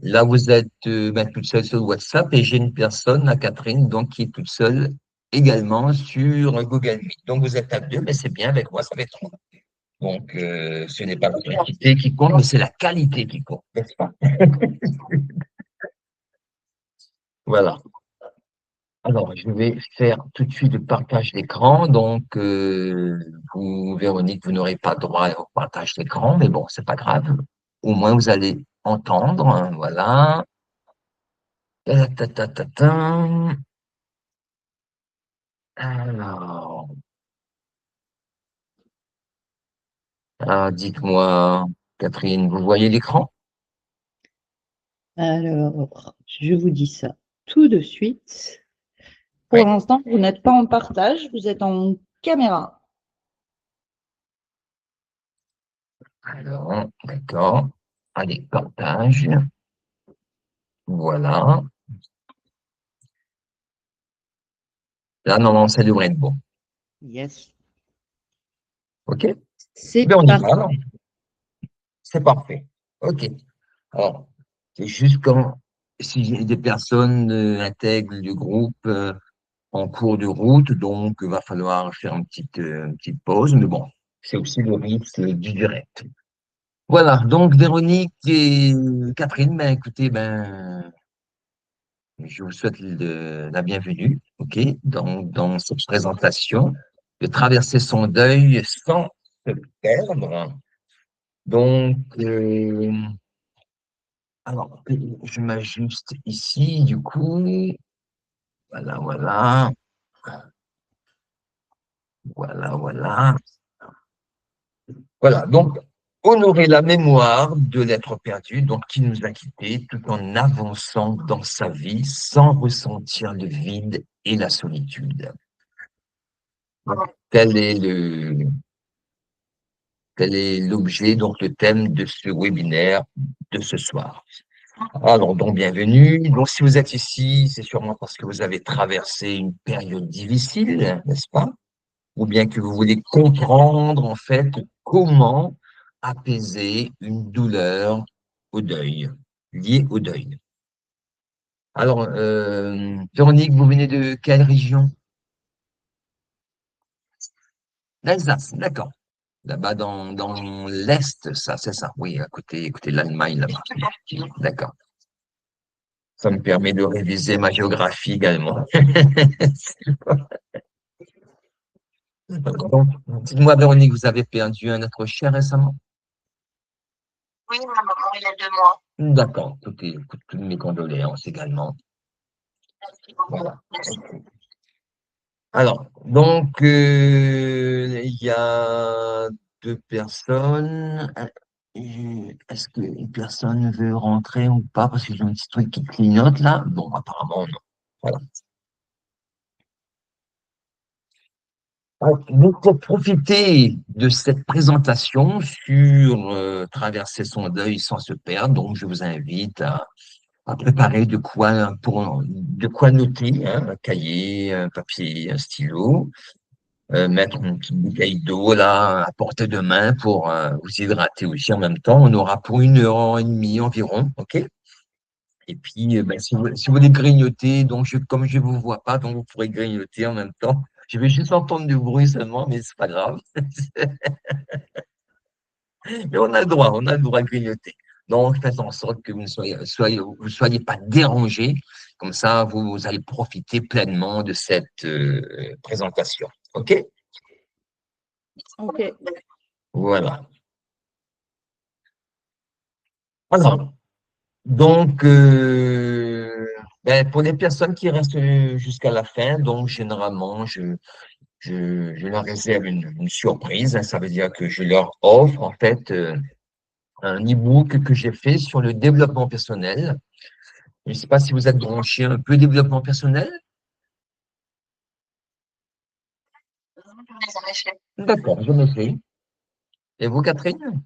Là, vous êtes toute seule sur WhatsApp et j'ai une personne, la Catherine, donc qui est toute seule également sur Google Meet. Donc, vous êtes à deux, mais c'est bien avec moi, ça va être trois. Donc, ce n'est pas la quantité qui compte, mais c'est la qualité qui compte, n'est-ce pas? Voilà. Alors, je vais faire tout de suite le partage d'écran. Donc, vous, Véronique, vous n'aurez pas droit au partage d'écran, mais bon, c'est pas grave. Au moins, vous allez entendre, hein, voilà. Ta, ta, ta, ta, ta. Alors, dites-moi, Catherine, vous voyez l'écran? Alors, je vous dis ça tout de suite. Pour Oui. l'instant, vous n'êtes pas en partage, vous êtes en caméra. Alors, d'accord. Allez, partage. Voilà. Là, normalement, ça devrait être bon. Yes. OK? C'est Ben, on y va, parti. alors. C'est parfait. OK. Alors, c'est juste quand, si des personnes intègrent le groupe en cours de route, donc il va falloir faire une petite pause, mais bon, c'est aussi le risque du direct. Voilà, donc Véronique et Catherine, ben écoutez, ben je vous souhaite la bienvenue, ok, dans cette présentation, de traverser son deuil sans se perdre. Donc, alors, je m'ajuste ici, du coup, voilà, voilà, voilà, voilà. Voilà, donc, honorer la mémoire de l'être perdu, donc qui nous a quittés, tout en avançant dans sa vie sans ressentir le vide et la solitude. Tel est le, tel est l'objet, donc le thème de ce webinaire de ce soir. Alors, donc, bienvenue. Donc, si vous êtes ici, c'est sûrement parce que vous avez traversé une période difficile, n'est-ce pas? Ou bien que vous voulez comprendre, en fait, comment apaiser une douleur au deuil, liée au deuil. Alors, Véronique, vous venez de quelle région? L'Alsace, d'accord. Là-bas dans l'Est, ça, c'est ça. Oui, à côté de l'Allemagne, là-bas. D'accord. Ça me permet de réviser ma géographie également. Donc, dites-moi, Véronique, vous avez perdu un être cher récemment? Oui, ma maman, il y a 2 mois. D'accord. Toutes mes condoléances également. Voilà. Alors, donc, il y a deux personnes. Est-ce qu'une personne veut rentrer ou pas? Parce que j'ai un petit truc qui clignote là. Bon, apparemment, non. Voilà. Donc, pour profiter de cette présentation sur traverser son deuil sans se perdre, donc je vous invite à préparer de quoi noter, hein, un cahier, un papier, un stylo, mettre une petite bouteille d'eau là à portée de main pour vous hydrater aussi en même temps. On aura pour 1 heure et demie environ, ok? Et puis, ben, si vous voulez grignoter, donc comme je ne vous vois pas, donc vous pourrez grignoter en même temps. Je vais juste entendre du bruit seulement, mais c'est pas grave. Mais on a le droit de grignoter. Donc, faites en sorte que vous soyez pas dérangés. Comme ça, vous allez profiter pleinement de cette présentation. OK? Ok. Voilà. Alors, donc, ben, pour les personnes qui restent jusqu'à la fin, donc généralement, je leur réserve une surprise, hein. Ça veut dire que je leur offre en fait un e-book que j'ai fait sur le développement personnel. Je ne sais pas si vous êtes branché un peu développement personnel. D'accord, je me fais. Et vous, Catherine?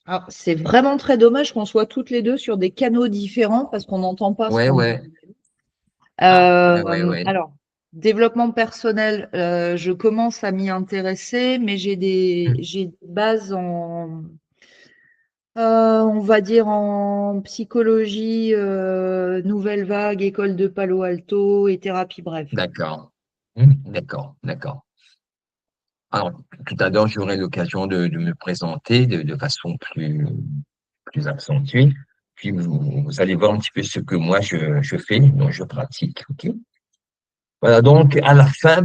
Alors, c'est vraiment très dommage qu'on soit toutes les deux sur des canaux différents parce qu'on n'entend pas ce Ouais, qu'on dit. ouais. Ah, ouais, ouais, ouais. Alors, développement personnel, je commence à m'y intéresser, mais j'ai des bases On va dire en psychologie, nouvelle vague, école de Palo Alto et thérapie brève. D'accord. D'accord, d'accord. Alors, tout à l'heure, j'aurai l'occasion de me présenter de façon plus accentuée. Puis, vous allez voir un petit peu ce que moi, je fais, donc je pratique. OK? Voilà, donc à la fin,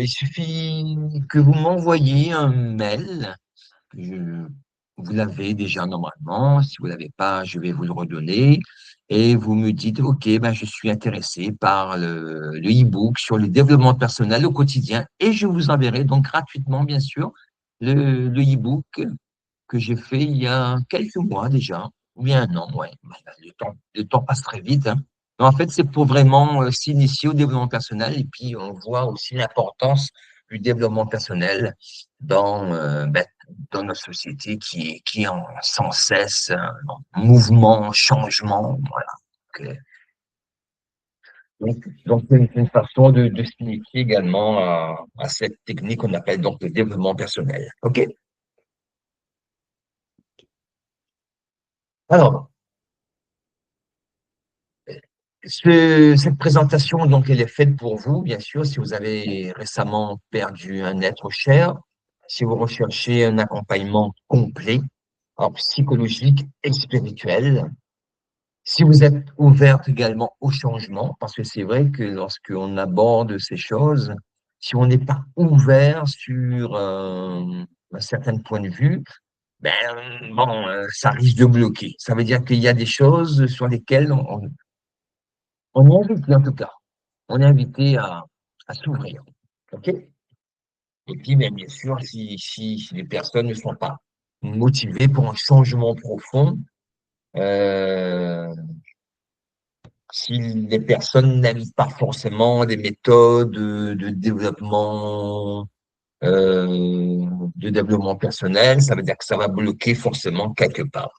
il suffit que vous m'envoyiez un mail. Je- Vous l'avez déjà normalement. Si vous ne l'avez pas, je vais vous le redonner. Et vous me dites, OK, je suis intéressé par le e-book sur le développement personnel au quotidien. Et je vous enverrai donc gratuitement, bien sûr, le e-book que j'ai fait il y a quelques mois déjà, ou bien un an, ouais. Le temps passe très vite, hein. Mais en fait, c'est pour vraiment s'initier au développement personnel et puis on voit aussi l'importance du développement personnel dans notre société qui est sans cesse en mouvement, changement. Voilà. Donc, c'est une façon de s'initier également à cette technique qu'on appelle donc le développement personnel. OK? Alors, cette présentation, donc, elle est faite pour vous, bien sûr, si vous avez récemment perdu un être cher, si vous recherchez un accompagnement complet, alors psychologique et spirituel, si vous êtes ouverte également au changement, parce que c'est vrai que lorsqu'on aborde ces choses, si on n'est pas ouvert sur un certain point de vue, ça risque de bloquer. Ça veut dire qu'il y a des choses sur lesquelles on est invité, en tout cas. On est invité à s'ouvrir. OK? Et puis, bien sûr, si les personnes ne sont pas motivées pour un changement profond, euh, si les personnes n'aiment pas forcément des méthodes euh, de développement personnel, ça veut dire que ça va bloquer forcément quelque part.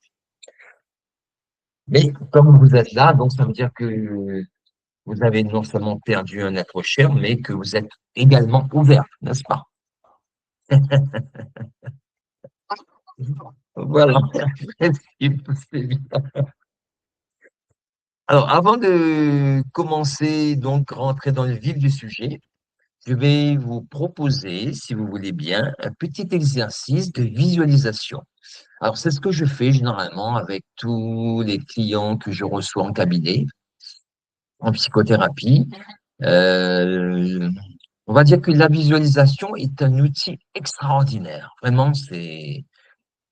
Mais comme vous êtes là, donc ça veut dire que vous avez non seulement perdu un être cher, mais que vous êtes également ouvert, n'est-ce pas? Voilà. C'est bien. Alors, avant de commencer, donc, rentrer dans le vif du sujet, je vais vous proposer, si vous voulez bien, un petit exercice de visualisation. Alors, c'est ce que je fais généralement avec tous les clients que je reçois en cabinet, en psychothérapie. Euh, on va dire que la visualisation est un outil extraordinaire. Vraiment,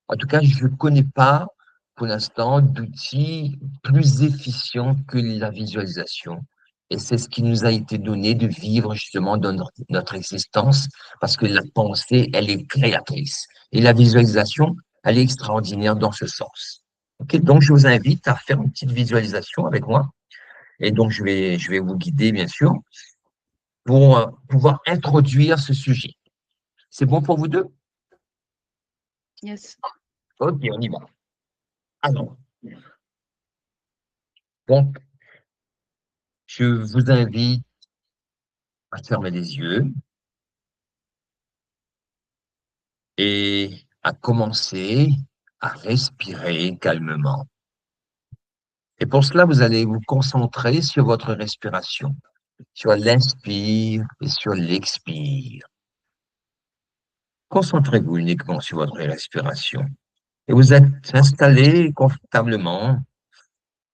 en tout cas, je ne connais pas pour l'instant d'outils plus efficients que la visualisation. Et c'est ce qui nous a été donné de vivre justement dans notre existence, parce que la pensée, elle est créatrice. Et la visualisation, elle est extraordinaire dans ce sens. Ok, donc, je vous invite à faire une petite visualisation avec moi. Et donc, je vais vous guider, bien sûr, pour pouvoir introduire ce sujet. C'est bon pour vous deux? Yes. Ok, on y va. Alors, donc, je vous invite à fermer les yeux et à commencer à respirer calmement. Et pour cela, vous allez vous concentrer sur votre respiration, sur l'inspire et sur l'expire. Concentrez-vous uniquement sur votre respiration. Et vous êtes installé confortablement.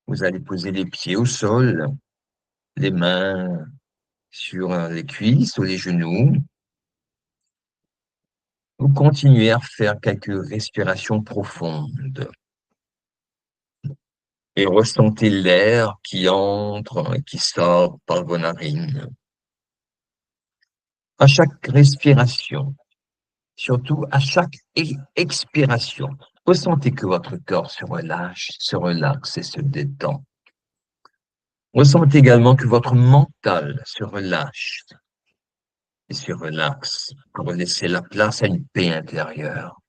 Vous allez poser les pieds au sol, les mains sur les cuisses ou les genoux. Vous continuez à faire quelques respirations profondes. Et ressentez l'air qui entre et qui sort par vos narines. À chaque respiration, surtout à chaque expiration, ressentez que votre corps se relâche, se relaxe et se détend. Ressentez également que votre mental se relâche et se relaxe pour laisser la place à une paix intérieure,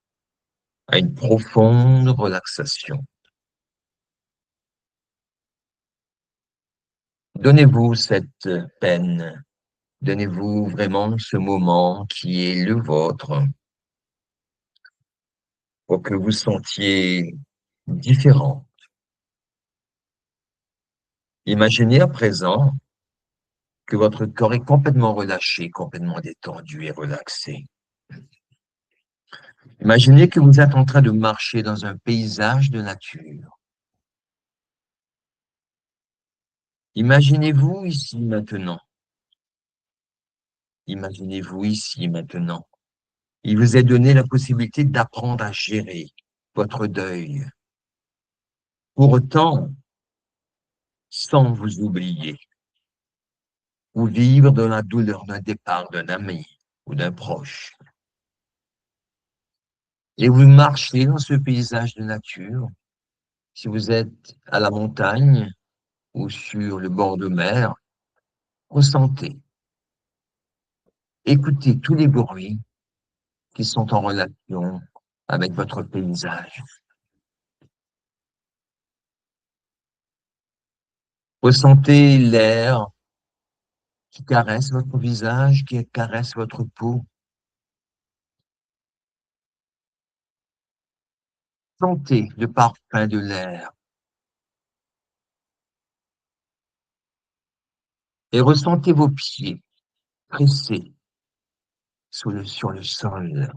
à une profonde relaxation. Donnez-vous cette peine. Donnez-vous vraiment ce moment qui est le vôtre. pour que vous sentiez différent. Imaginez à présent que votre corps est complètement relâché, complètement détendu et relaxé. Imaginez que vous êtes en train de marcher dans un paysage de nature. Imaginez-vous ici maintenant. Imaginez-vous ici maintenant. Il vous est donné la possibilité d'apprendre à gérer votre deuil. Pour autant, sans vous oublier, ou vivre dans la douleur d'un départ d'un ami ou d'un proche. Et vous marchez dans ce paysage de nature. Si vous êtes à la montagne ou sur le bord de mer, ressentez, écoutez tous les bruits qui sont en relation avec votre paysage. Ressentez l'air qui caresse votre visage, qui caresse votre peau. Sentez le parfum de l'air et ressentez vos pieds pressés sur le sol.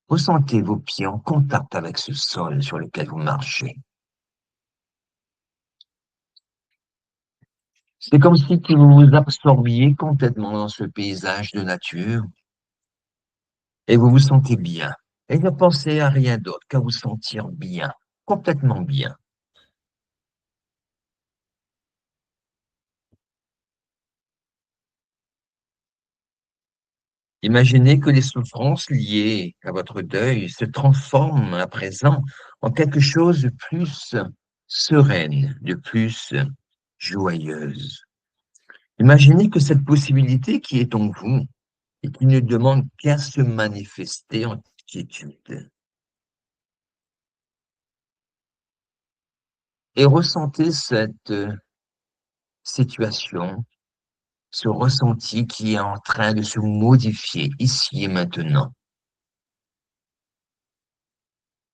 Ressentez vos pieds en contact avec ce sol sur lequel vous marchez. C'est comme si vous vous absorbiez complètement dans ce paysage de nature et vous vous sentez bien. Et ne pensez à rien d'autre qu'à vous sentir bien, complètement bien. Imaginez que les souffrances liées à votre deuil se transforment à présent en quelque chose de plus sereine, de plus joyeuse. Imaginez que cette possibilité qui est en vous et qui ne demande qu'à se manifester en quiétude. Et ressentez cette situation, ce ressenti qui est en train de se modifier ici et maintenant.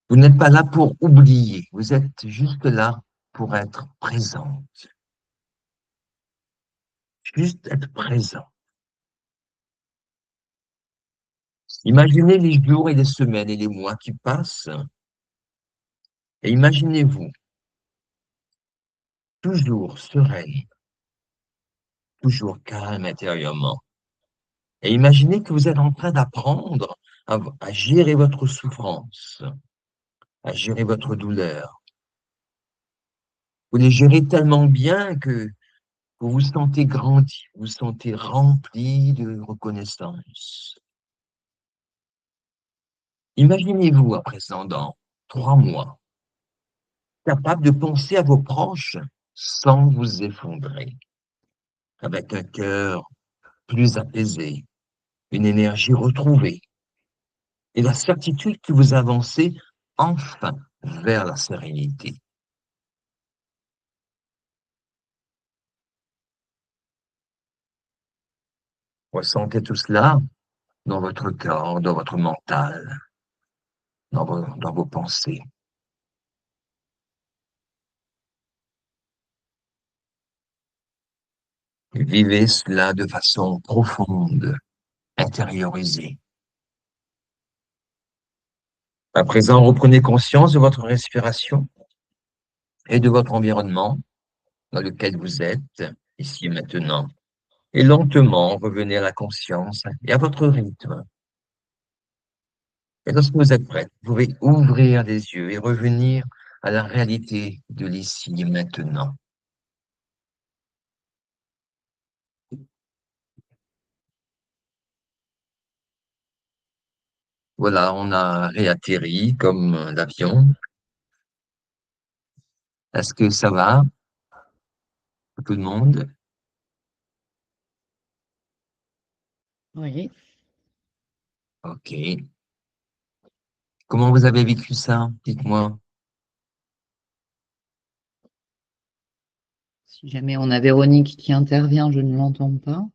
Vous n'êtes pas là pour oublier, vous êtes juste là pour être présent, juste être présent. Imaginez les jours et les semaines et les mois qui passent et imaginez-vous toujours sereine, toujours calme intérieurement. Et imaginez que vous êtes en train d'apprendre à gérer votre souffrance, à gérer votre douleur. Vous les gérez tellement bien que vous vous sentez grandi, vous vous sentez rempli de reconnaissance. Imaginez-vous à présent dans 3 mois, capable de penser à vos proches sans vous effondrer, avec un cœur plus apaisé, une énergie retrouvée et la certitude que vous avancez enfin vers la sérénité. Ressentez tout cela dans votre corps, dans votre mental, dans vos pensées. Vivez cela de façon profonde, intériorisée. À présent, reprenez conscience de votre respiration et de votre environnement dans lequel vous êtes, ici et maintenant. Et lentement, revenez à la conscience et à votre rythme. Et lorsque vous êtes prêt, vous pouvez ouvrir les yeux et revenir à la réalité de l'ici et maintenant. Voilà, on a réatterri comme l'avion. Est-ce que ça va pour tout le monde? Oui. Ok. Comment vous avez vécu ça? Dites-moi. Si jamais on a Véronique qui intervient, je ne l'entends pas.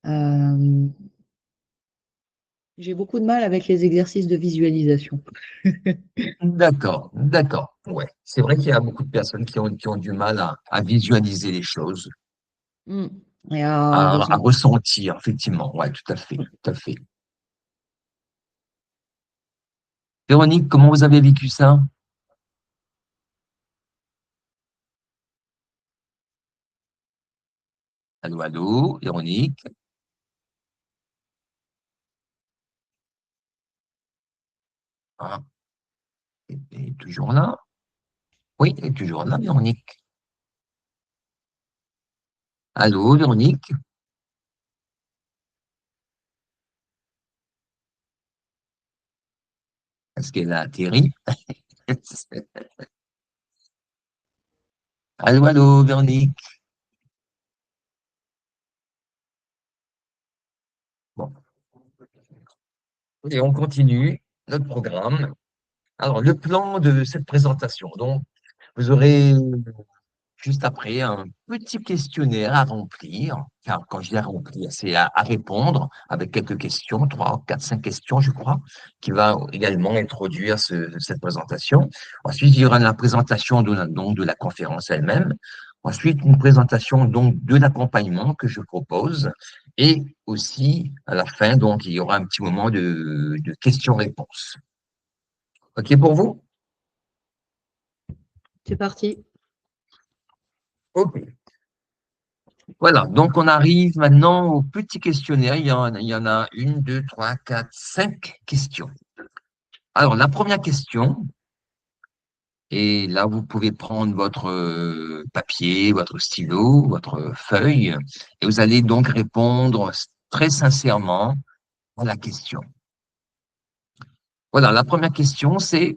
Euh, J'ai beaucoup de mal avec les exercices de visualisation. D'accord, d'accord. Ouais. C'est vrai qu'il y a beaucoup de personnes qui ont du mal à visualiser les choses, Mm. Et à à ressentir. ressentir, effectivement. Ouais, tout à fait, tout à fait. Véronique, comment vous avez vécu ça? Allô, allô, Véronique? Ah, elle est toujours là? Oui, elle est toujours là, Véronique. Allô, Véronique? Est-ce qu'elle a atterri? Allô, allô, Véronique? Bon, et on continue notre programme. Alors, le plan de cette présentation. Donc, vous aurez juste après un petit questionnaire à remplir. Enfin, quand je dis à remplir, c'est à répondre avec quelques questions, 3, 4, 5 questions, je crois, qui va également introduire cette présentation. Ensuite, il y aura la présentation donc, de la conférence elle-même. Ensuite, une présentation donc de l'accompagnement que je propose. Et aussi, à la fin, donc, il y aura un petit moment de questions-réponses. OK pour vous? C'est parti. OK. Voilà, donc on arrive maintenant au petit questionnaire. Il y en a une, deux, trois, quatre, 5 questions. Alors, la première question, et là, vous pouvez prendre votre papier, votre stylo, votre feuille, et vous allez donc répondre très sincèrement à la question. Voilà, la première question, c'est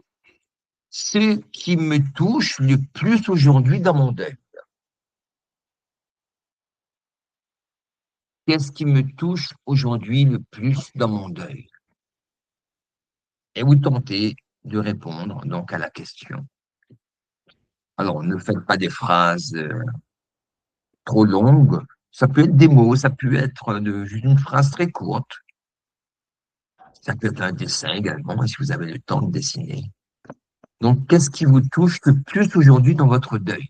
ce qui me touche le plus aujourd'hui dans mon deuil. Qu'est-ce qui me touche aujourd'hui le plus dans mon deuil? Et vous tentez de répondre donc à la question. Alors, ne faites pas des phrases trop longues. Ça peut être des mots, ça peut être juste une phrase très courte. Ça peut être un dessin également, si vous avez le temps de dessiner. Donc, qu'est-ce qui vous touche le plus aujourd'hui dans votre deuil?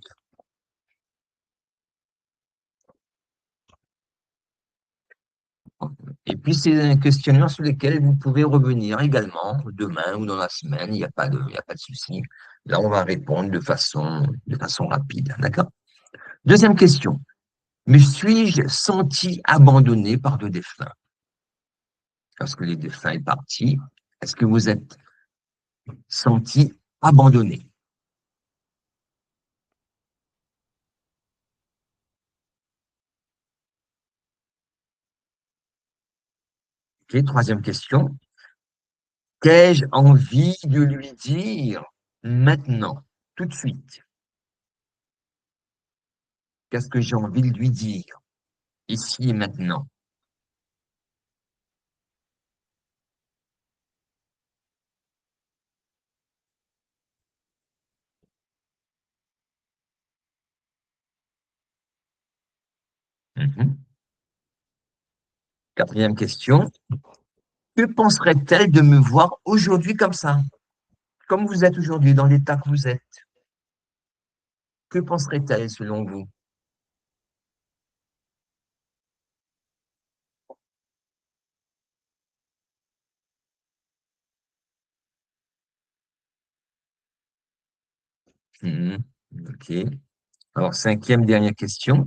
Et puis, c'est un questionnaire sur lequel vous pouvez revenir également demain ou dans la semaine. Il y a pas de souci. Là, on va répondre de façon rapide. D'accord? Deuxième question. Me suis-je senti abandonné par le défunt? Lorsque le défunt est parti, est-ce que vous êtes senti abandonné? Ok, troisième question. Qu'ai-je envie de lui dire maintenant, tout de suite? Qu'est-ce que j'ai envie de lui dire ici et maintenant? Mhm. Quatrième question. Que penserait-elle de me voir aujourd'hui comme ça, comme vous êtes aujourd'hui, dans l'état que vous êtes? Que penserait-elle selon vous? Mhm. Ok. Alors, cinquième, dernière question.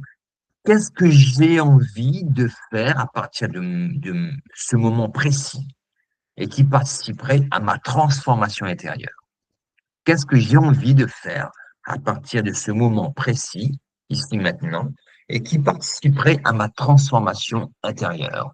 Qu'est-ce que j'ai envie de faire à partir de ce moment précis et qui participerait à ma transformation intérieure? Qu'est-ce que j'ai envie de faire à partir de ce moment précis, ici maintenant, et qui participerait à ma transformation intérieure?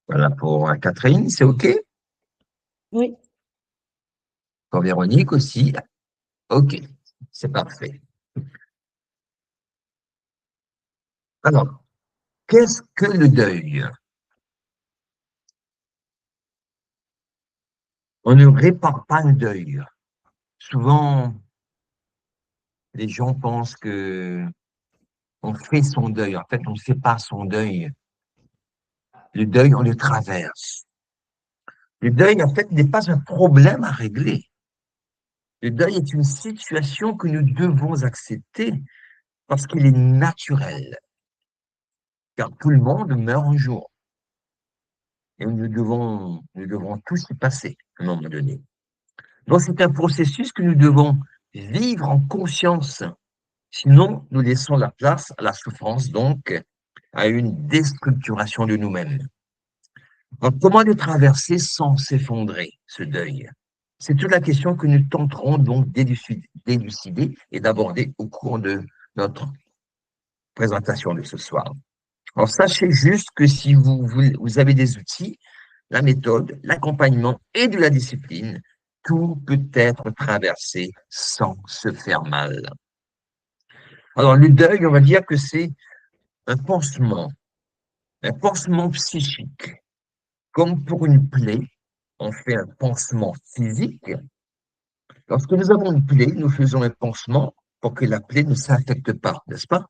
Voilà pour Catherine, c'est OK? Oui. Pour Véronique aussi? OK, c'est parfait. Alors, qu'est-ce que le deuil? On ne répare pas le deuil. Souvent, les gens pensent que on fait son deuil. En fait, on ne fait pas son deuil. Le deuil, on le traverse. Le deuil, en fait, n'est pas un problème à régler. Le deuil est une situation que nous devons accepter parce qu'il est naturel. Car tout le monde meurt un jour. Et nous devons tous y passer à un moment donné. Donc, c'est un processus que nous devons vivre en conscience. Sinon, nous laissons la place à la souffrance, donc à une déstructuration de nous-mêmes. Donc, comment le traverser sans s'effondrer, ce deuil? C'est toute la question que nous tenterons donc d'élucider et d'aborder au cours de notre présentation de ce soir. Alors, sachez juste que si vous avez des outils, la méthode, l'accompagnement et de la discipline, tout peut être traversé sans se faire mal. Alors, le deuil, on va dire que c'est un pansement psychique. Comme pour une plaie, on fait un pansement physique. Lorsque nous avons une plaie, nous faisons un pansement pour que la plaie ne s'infecte pas, n'est-ce pas?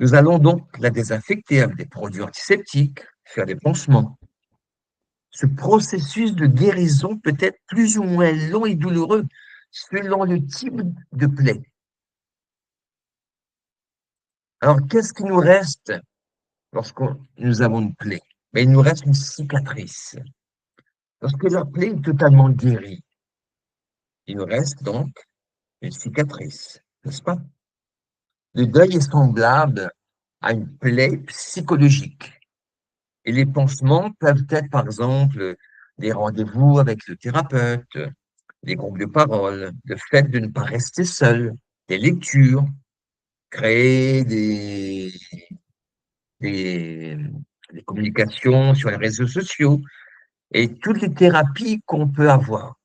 Nous allons donc la désinfecter avec des produits antiseptiques, faire des pansements. Ce processus de guérison peut être plus ou moins long et douloureux selon le type de plaie. Alors, qu'est-ce qui nous reste lorsque nous avons une plaie? Ben, il nous reste une cicatrice. Lorsque la plaie est totalement guérie, il nous reste donc une cicatrice, n'est-ce pas? Le deuil est semblable à une plaie psychologique. Et les pansements peuvent être, par exemple, des rendez-vous avec le thérapeute, des groupes de parole, le fait de ne pas rester seul, des lectures, créer des, des communications sur les réseaux sociaux et toutes les thérapies qu'on peut avoir.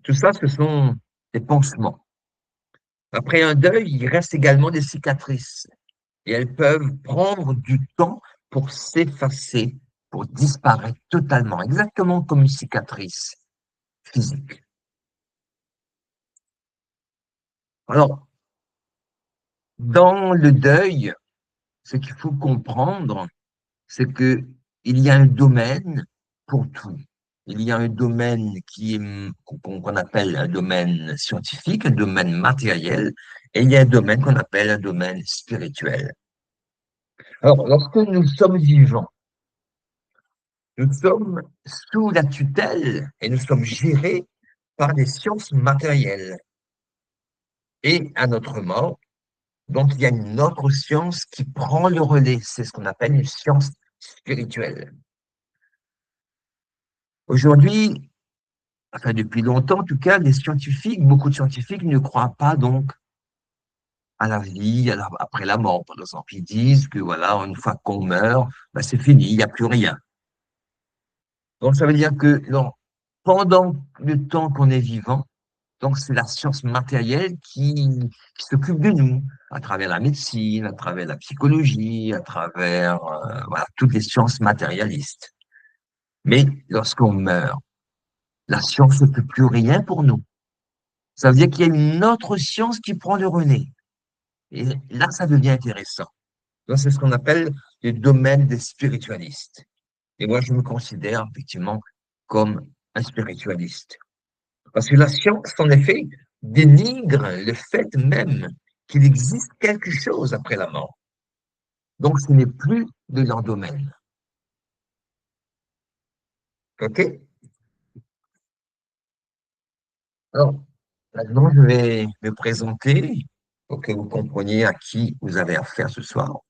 Tout ça, ce sont des pansements. Après un deuil, il reste également des cicatrices et elles peuvent prendre du temps pour s'effacer, pour disparaître totalement, exactement comme une cicatrice physique. Alors, dans le deuil, ce qu'il faut comprendre, c'est que il y a un domaine pour tout. Il y a un domaine qu'on appelle un domaine scientifique, un domaine matériel, et il y a un domaine qu'on appelle un domaine spirituel. Alors, lorsque nous sommes vivants, nous sommes sous la tutelle et nous sommes gérés par des sciences matérielles. Et à notre mort, donc il y a une autre science qui prend le relais. C'est ce qu'on appelle une science spirituelle. Aujourd'hui, enfin depuis longtemps en tout cas, les scientifiques, beaucoup de scientifiques ne croient pas donc à la vie, après la mort, par exemple. Ils disent que voilà, une fois qu'on meurt, ben, c'est fini, il n'y a plus rien. Donc ça veut dire que non, pendant le temps qu'on est vivant, donc c'est la science matérielle qui s'occupe de nous, à travers la médecine, à travers la psychologie, à travers voilà, toutes les sciences matérialistes. Mais lorsqu'on meurt, la science ne peut plus rien pour nous. Ça veut dire qu'il y a une autre science qui prend le relais. Et là, ça devient intéressant. Donc, c'est ce qu'on appelle le domaine des spiritualistes. Et moi, je me considère effectivement comme un spiritualiste. Parce que la science, en effet, dénigre le fait même qu'il existe quelque chose après la mort. Donc, ce n'est plus de leur domaine. OK? Alors, maintenant, je vais me présenter pour que vous compreniez à qui vous avez affaire ce soir.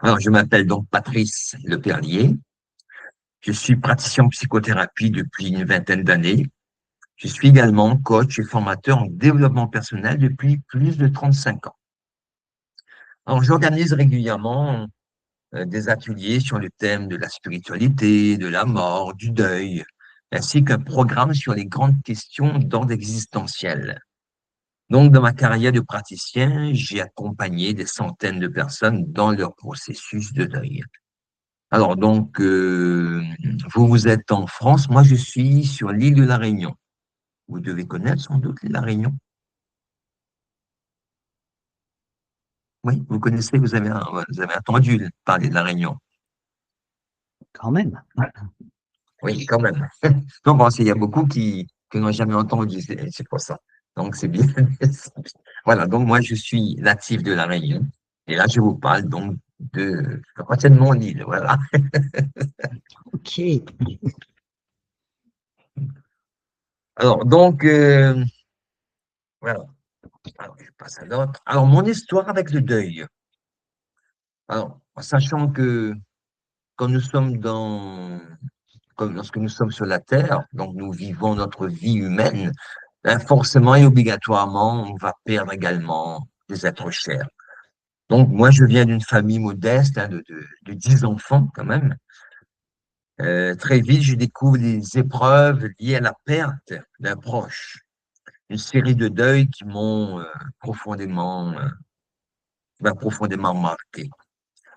Alors, je m'appelle donc Patrice Leperlier. Je suis praticien en psychothérapie depuis une vingtaine d'années. Je suis également coach et formateur en développement personnel depuis plus de 35 ans. Alors, j'organise régulièrement des ateliers sur le thème de la spiritualité, de la mort, du deuil, ainsi qu'un programme sur les grandes questions d'ordre existentiel. Donc, dans ma carrière de praticien, j'ai accompagné des centaines de personnes dans leur processus de deuil. Alors, donc, vous, vous êtes en France, moi, je suis sur l'île de la Réunion. Vous devez connaître sans doute l'île de la Réunion. Oui, vous connaissez, vous avez entendu parler de la Réunion. Quand même. Oui, quand même. Non, bon, il y a beaucoup qui n'ont jamais entendu, c'est pour ça. Donc, c'est bien. Voilà, donc moi, je suis natif de la Réunion. Et là, je vous parle donc de la partie de mon île. Voilà. Ok. Alors, donc, voilà. Alors, je passe à l'autre. Alors, mon histoire avec le deuil. Alors, en sachant que quand nous sommes comme lorsque nous sommes sur la Terre, donc nous vivons notre vie humaine, ben, forcément et obligatoirement, on va perdre également des êtres chers. Donc, moi, je viens d'une famille modeste, hein, de 10 enfants quand même. Très vite, je découvre des épreuves liées à la perte d'un proche, une série de deuils qui m'ont profondément marqué.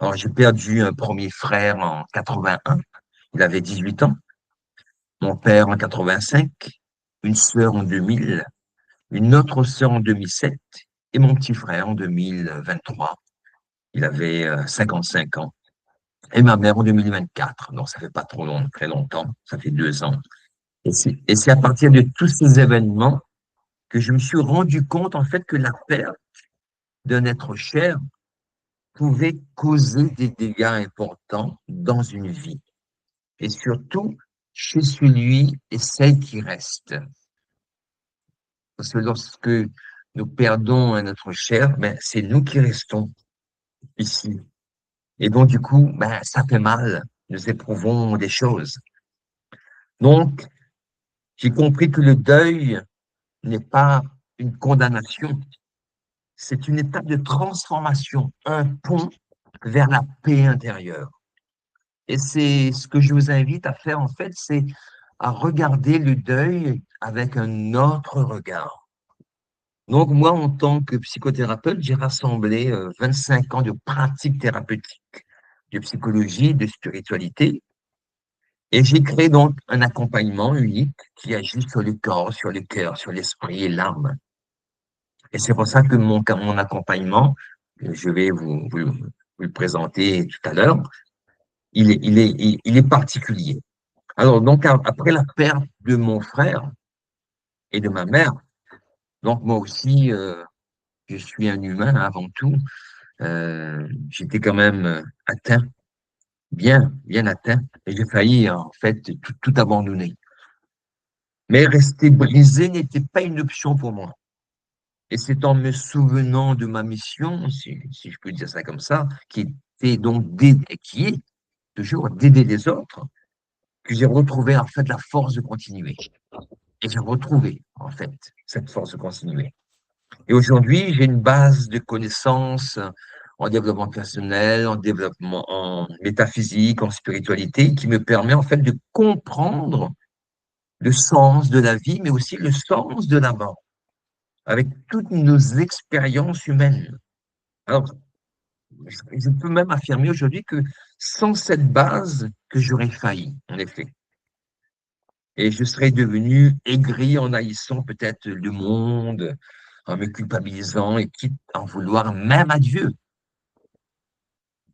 Alors, j'ai perdu un premier frère en 81, il avait 18 ans, mon père en 85, une sœur en 2000, une autre sœur en 2007 et mon petit frère en 2023. Il avait 55 ans. Et ma mère en 2024. Donc, ça fait pas trop long, très longtemps. Ça fait 2 ans. Et c'est à partir de tous ces événements que je me suis rendu compte, en fait, que la perte d'un être cher pouvait causer des dégâts importants dans une vie. Et surtout, chez celui et celle qui reste. Parce que lorsque nous perdons un être cher, ben, c'est nous qui restons ici. Et donc, du coup, ben, ça fait mal. Nous éprouvons des choses. Donc, j'ai compris que le deuil n'est pas une condamnation, c'est une étape de transformation, un pont vers la paix intérieure. Et c'est ce que je vous invite à faire, en fait, c'est à regarder le deuil avec un autre regard. Donc, moi, en tant que psychothérapeute, j'ai rassemblé 25 ans de pratique thérapeutique, de psychologie, de spiritualité, et j'ai créé donc un accompagnement unique qui agit sur le corps, sur le cœur, sur l'esprit et l'âme. Et c'est pour ça que mon accompagnement, je vais vous le présenter tout à l'heure, il est particulier. Alors, donc, après la perte de mon frère et de ma mère, donc moi aussi, je suis un humain avant tout, j'étais quand même atteint, bien atteint, et j'ai failli, en fait, tout abandonner. Mais rester brisé n'était pas une option pour moi. Et c'est en me souvenant de ma mission, si je peux dire ça comme ça, qui est toujours d'aider les autres, que j'ai retrouvé en fait la force de continuer. Et j'ai retrouvé en fait cette force de continuer. Et aujourd'hui, j'ai une base de connaissances en développement personnel, en développement, en métaphysique, en spiritualité, qui me permet en fait de comprendre le sens de la vie, mais aussi le sens de la mort, avec toutes nos expériences humaines. Alors, je peux même affirmer aujourd'hui que sans cette base, que j'aurais failli, en effet. Et je serais devenu aigri en haïssant peut-être le monde, en me culpabilisant et quitte à en vouloir même à Dieu.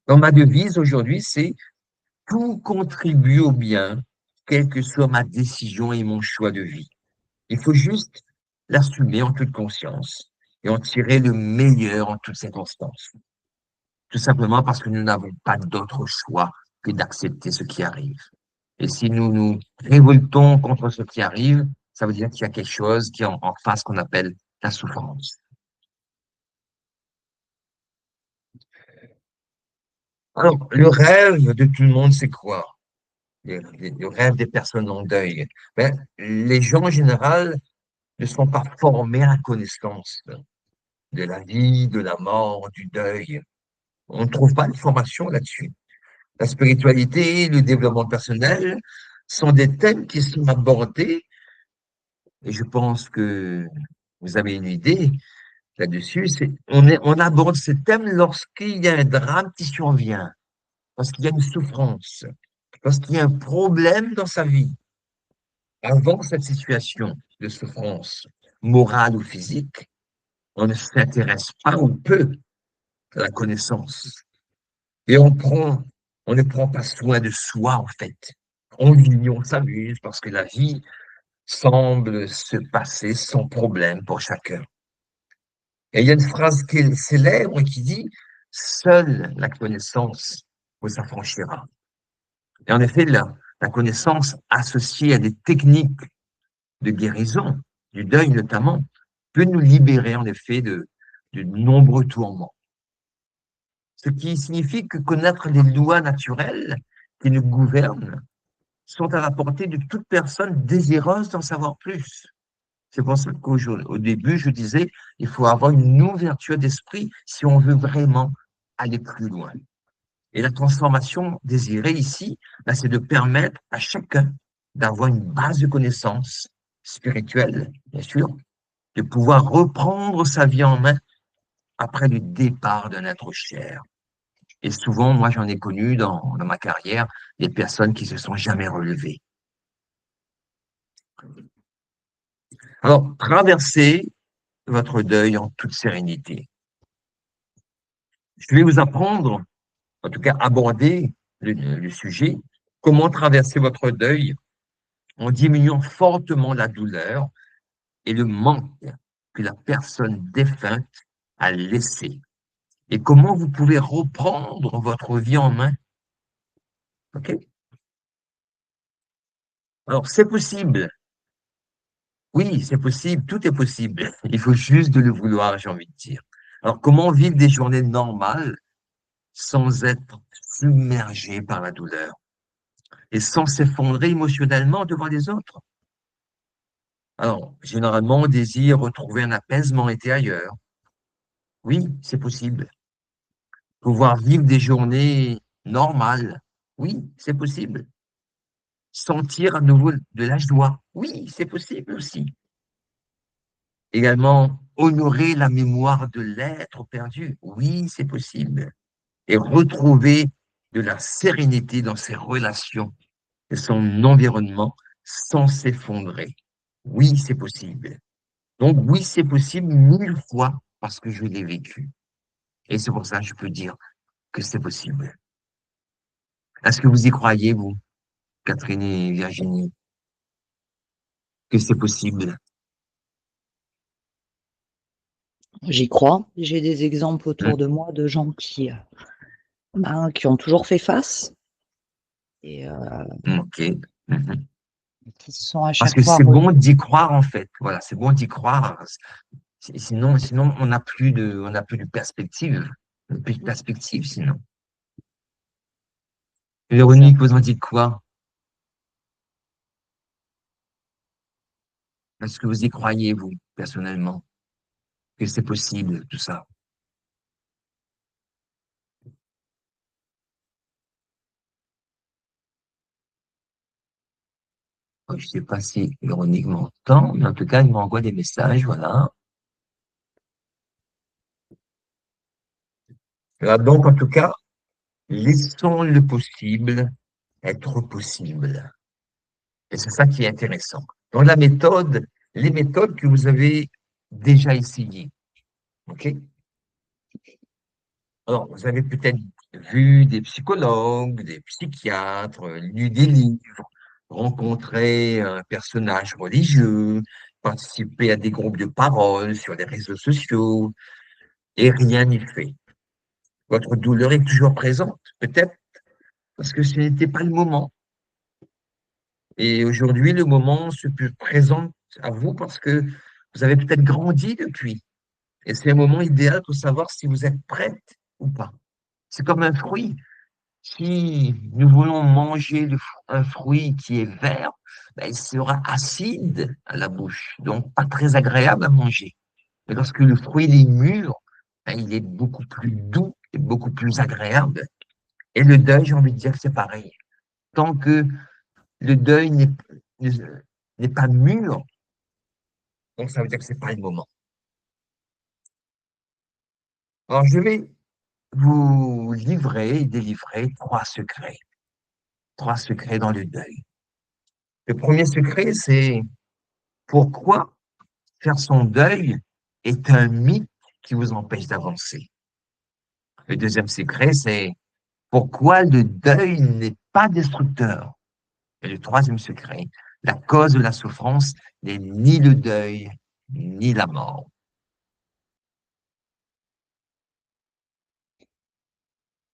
Donc ma devise aujourd'hui, c'est tout contribue au bien, quelle que soit ma décision et mon choix de vie. Il faut juste l'assumer en toute conscience et en tirer le meilleur en toutes circonstances. Tout simplement parce que nous n'avons pas d'autre choix que d'accepter ce qui arrive. Et si nous nous révoltons contre ce qui arrive, ça veut dire qu'il y a quelque chose qui est en face qu'on appelle la souffrance. Alors, le rêve de tout le monde, c'est quoi? Le rêve des personnes en deuil. Ben, les gens en général ne sont pas formés à la connaissance de la vie, de la mort, du deuil. On ne trouve pas de formation là-dessus. La spiritualité, le développement personnel sont des thèmes qui sont abordés et je pense que Vous avez une idée là-dessus? On aborde ce thème lorsqu'il y a un drame qui survient, lorsqu'il y a une souffrance, lorsqu'il y a un problème dans sa vie. Avant cette situation de souffrance morale ou physique, on ne s'intéresse pas ou peu à la connaissance. Et on ne prend pas soin de soi, en fait. On vit, on s'amuse parce que la vie semble se passer sans problème pour chacun. Et il y a une phrase qui est célèbre qui dit: seule la connaissance vous affranchira. Et en effet, la connaissance associée à des techniques de guérison, du deuil notamment, peut nous libérer en effet de nombreux tourments. Ce qui signifie que connaître les lois naturelles qui nous gouvernent sont à la portée de toute personne désireuse d'en savoir plus. C'est pour ça qu'au début, je disais, il faut avoir une ouverture d'esprit si on veut vraiment aller plus loin. Et la transformation désirée ici, ben, c'est de permettre à chacun d'avoir une base de connaissances spirituelles, bien sûr, de pouvoir reprendre sa vie en main après le départ d'un être cher. Et souvent, moi, j'en ai connu dans ma carrière des personnes qui se sont jamais relevées. Alors, traversez votre deuil en toute sérénité. Je vais vous apprendre, en tout cas aborder le sujet, comment traverser votre deuil en diminuant fortement la douleur et le manque que la personne défunte a laissé. Et comment vous pouvez reprendre votre vie en main. OK? Alors, c'est possible. Oui, c'est possible. Tout est possible. Il faut juste de le vouloir, j'ai envie de dire. Alors, comment vivre des journées normales sans être submergé par la douleur et sans s'effondrer émotionnellement devant les autres? Alors, généralement, on désire retrouver un apaisement intérieur. Oui, c'est possible. Pouvoir vivre des journées normales. Oui, c'est possible. Sentir à nouveau de la joie. Oui, c'est possible aussi. Également, honorer la mémoire de l'être perdu. Oui, c'est possible. Et retrouver de la sérénité dans ses relations et son environnement sans s'effondrer. Oui, c'est possible. Donc, oui, c'est possible 1000 fois parce que je l'ai vécu. Et c'est pour ça que je peux dire que c'est possible. Est-ce que vous y croyez, vous, Catherine et Virginie, que c'est possible? J'y crois. J'ai des exemples Hmm, autour de moi de gens qui ont toujours fait face et ok. Mhm. qui se sont à Parce chaque que fois c'est bon d'y croire, en fait. Voilà, c'est bon d'y croire. Sinon, on n'a plus de perspective. On n'a plus de perspective, sinon. c'est ça. Véronique, vous en dites quoi? Est-ce que vous y croyez, vous, personnellement, que c'est possible, tout ça? Je ne sais pas si Véronique m'entend, mais en tout cas, il m'envoie des messages, voilà. Donc, en tout cas, laissons le possible être possible. Et c'est ça qui est intéressant. Dans les méthodes que vous avez déjà essayées, OK? Alors, vous avez peut-être vu des psychologues, des psychiatres, lu des livres, rencontré un personnage religieux, participé à des groupes de parole sur les réseaux sociaux, et rien n'y fait. Votre douleur est toujours présente, peut-être parce que ce n'était pas le moment. Et aujourd'hui, le moment se présente à vous parce que vous avez peut-être grandi depuis. Et c'est un moment idéal pour savoir si vous êtes prête ou pas. C'est comme un fruit. Si nous voulons manger un fruit qui est vert, ben, il sera acide à la bouche, donc pas très agréable à manger. Mais lorsque le fruit est mûr, ben, il est beaucoup plus doux et beaucoup plus agréable. Et le deuil, j'ai envie de dire que c'est pareil. Tant que le deuil n'est pas mûr, Donc, ça veut dire que c'est pas le moment. Alors, je vais vous livrer, délivrer trois secrets dans le deuil. Le premier secret, c'est pourquoi faire son deuil est un mythe qui vous empêche d'avancer. Le deuxième secret, c'est pourquoi le deuil n'est pas destructeur. Et le troisième secret, la cause de la souffrance n'est ni le deuil, ni la mort.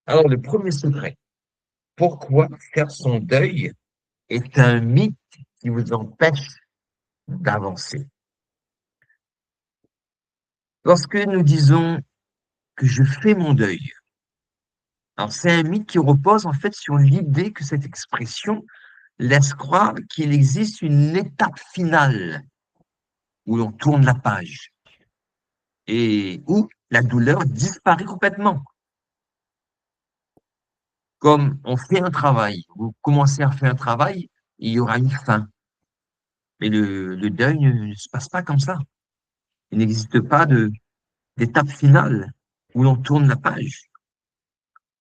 Alors, le premier secret, pourquoi faire son deuil est un mythe qui vous empêche d'avancer. Lorsque nous disons que je fais mon deuil, alors c'est un mythe qui repose en fait sur l'idée que cette expression laisse croire qu'il existe une étape finale où l'on tourne la page et où la douleur disparaît complètement. Comme on fait un travail, vous commencez à faire un travail, il y aura une fin. Mais le deuil ne se passe pas comme ça. Il n'existe pas d'étape finale où l'on tourne la page.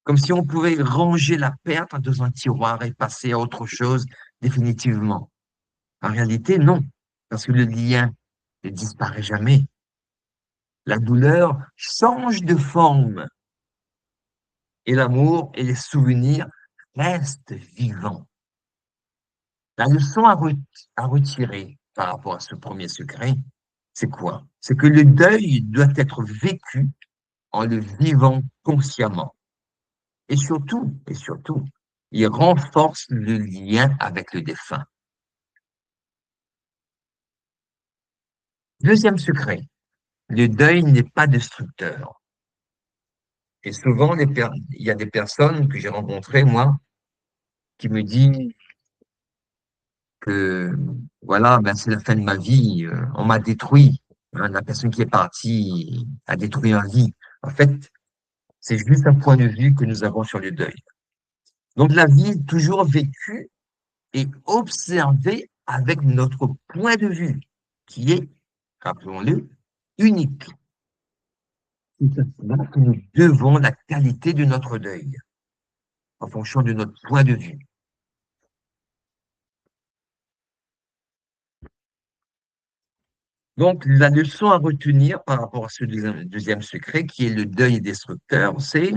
Comme si on pouvait ranger la perte dans un tiroir et passer à autre chose définitivement. En réalité, non, parce que le lien ne disparaît jamais. La douleur change de forme et l'amour et les souvenirs restent vivants. La leçon à retirer par rapport à ce premier secret, c'est quoi? C'est que le deuil doit être vécu en le vivant consciemment. Et surtout, il renforce le lien avec le défunt. Deuxième secret, le deuil n'est pas destructeur. Et souvent, il y a des personnes que j'ai rencontrées, moi, qui me disent que, voilà, ben, c'est la fin de ma vie, on m'a détruit. Hein, la personne qui est partie a détruit ma vie. En fait, c'est juste un point de vue que nous avons sur le deuil. Donc, la vie est toujours vécue et observée avec notre point de vue, qui est, rappelons-le, unique. C'est à cela que nous devons la qualité de notre deuil, en fonction de notre point de vue. Donc, la leçon à retenir par rapport à ce deuxième secret, qui est le deuil destructeur, c'est,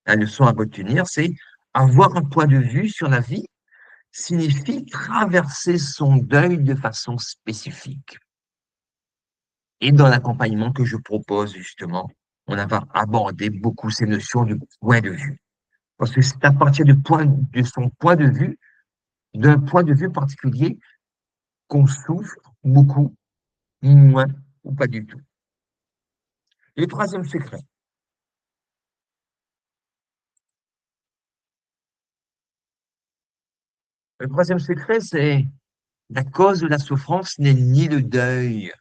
la leçon à retenir, c'est avoir un point de vue sur la vie signifie traverser son deuil de façon spécifique. Et dans l'accompagnement que je propose, justement, on va aborder beaucoup ces notions de point de vue. Parce que c'est à partir de son point de vue, d'un point de vue particulier, qu'on souffre beaucoup, moins ou pas du tout. Le troisième secret. Le troisième secret, c'est la cause de la souffrance n'est ni le deuil,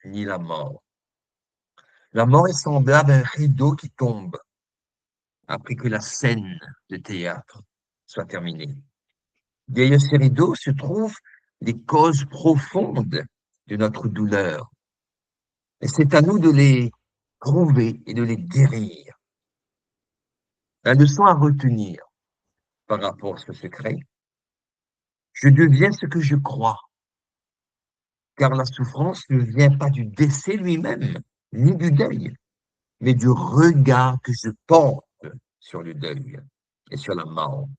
ni la mort. La mort est semblable à un rideau qui tombe après que la scène de théâtre soit terminée. Derrière ces rideaux se trouvent les causes profondes de notre douleur. Et c'est à nous de les trouver et de les guérir. La leçon à retenir par rapport à ce secret, je deviens ce que je crois, car la souffrance ne vient pas du décès lui-même, ni du deuil, mais du regard que je porte sur le deuil et sur la mort.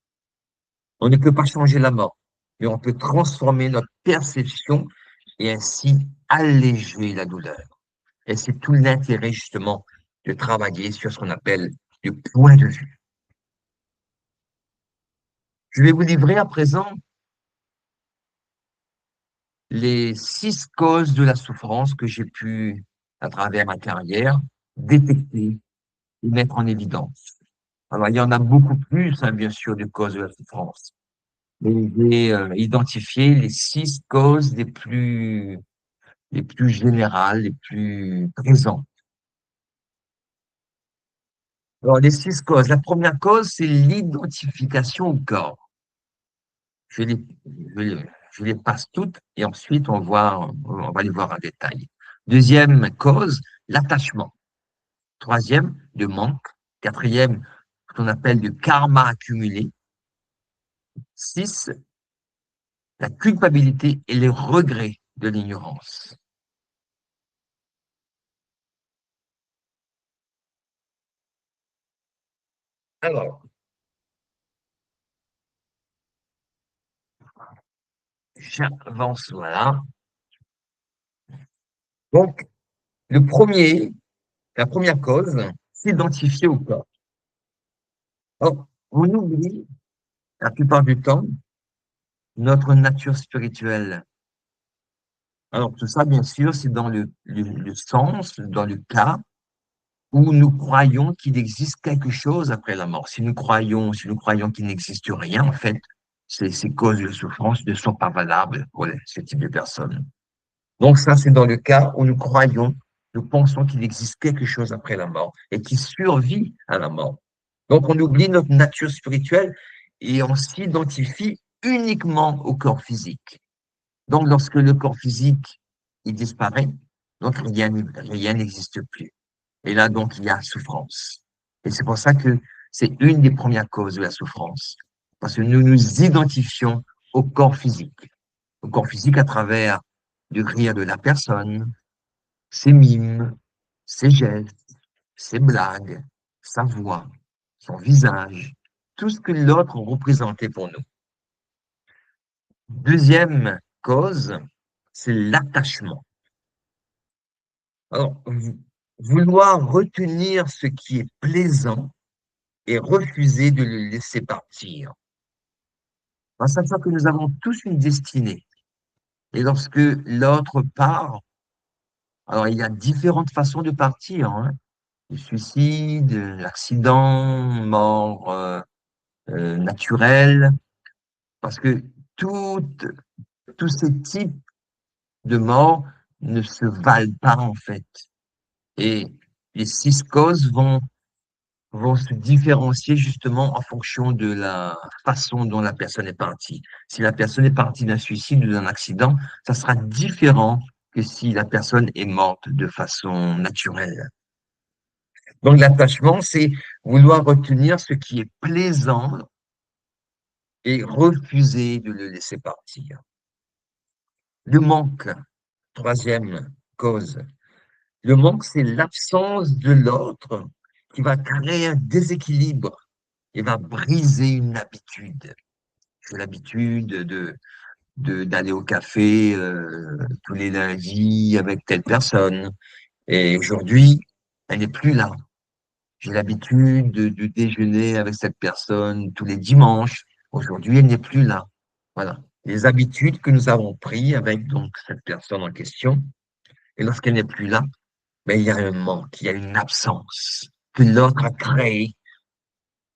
On ne peut pas changer la mort, mais on peut transformer notre perception et ainsi alléger la douleur. Et c'est tout l'intérêt justement de travailler sur ce qu'on appelle le point de vue. Je vais vous livrer à présent les 6 causes de la souffrance que j'ai pu, à travers ma carrière, détecter et mettre en évidence. Alors, il y en a beaucoup plus, hein, bien sûr, de causes de la souffrance. Mais j'ai identifié les 6 causes les plus générales, les plus présentes. Alors, les 6 causes. La première cause, c'est l'identification au corps. Je les, je les passe toutes et ensuite on va les voir en détail. Deuxième cause, l'attachement. Troisième, le manque. Quatrième, ce qu'on appelle le karma accumulé. 6, la culpabilité et les regrets de l'ignorance. Alors, j'avance, voilà. Donc, la première cause, s'identifier au corps. Or, on oublie, la plupart du temps, notre nature spirituelle. Alors, tout ça, bien sûr, c'est dans le sens, dans le cas où nous croyons qu'il existe quelque chose après la mort. Si nous croyons qu'il n'existe rien, en fait, ces causes de souffrance ne sont pas valables pour ce type de personnes. Donc ça, c'est dans le cas où nous pensons qu'il existe quelque chose après la mort et qui survit à la mort. Donc on oublie notre nature spirituelle et on s'identifie uniquement au corps physique. Donc lorsque le corps physique, il disparaît, donc rien n'existe plus. Et là, donc, il y a souffrance. Et c'est pour ça que c'est une des premières causes de la souffrance. Parce que nous nous identifions au corps physique à travers le rire de la personne, ses mimes, ses gestes, ses blagues, sa voix, son visage, tout ce que l'autre représentait pour nous. Deuxième cause, c'est l'attachement. Alors, vouloir retenir ce qui est plaisant et refuser de le laisser partir. À chaque fois que nous avons tous une destinée, et lorsque l'autre part, alors il y a différentes façons de partir, hein. Le suicide, l'accident, mort naturelle, parce que toutes, tous ces types de morts ne se valent pas en fait. Et les 6 causes vont se différencier justement en fonction de la façon dont la personne est partie. Si la personne est partie d'un suicide ou d'un accident, ça sera différent que si la personne est morte de façon naturelle. Donc l'attachement, c'est vouloir retenir ce qui est plaisant et refuser de le laisser partir. Le manque, troisième cause. Le manque, c'est l'absence de l'autre qui va créer un déséquilibre et va briser une habitude. J'ai l'habitude d'aller au café tous les lundis avec telle personne. Et aujourd'hui, elle n'est plus là. J'ai l'habitude de déjeuner avec cette personne tous les dimanches. Aujourd'hui, elle n'est plus là. Voilà. Les habitudes que nous avons prises avec donc cette personne en question. Et lorsqu'elle n'est plus là, ben, il y a un manque, il y a une absence que l'autre a créée.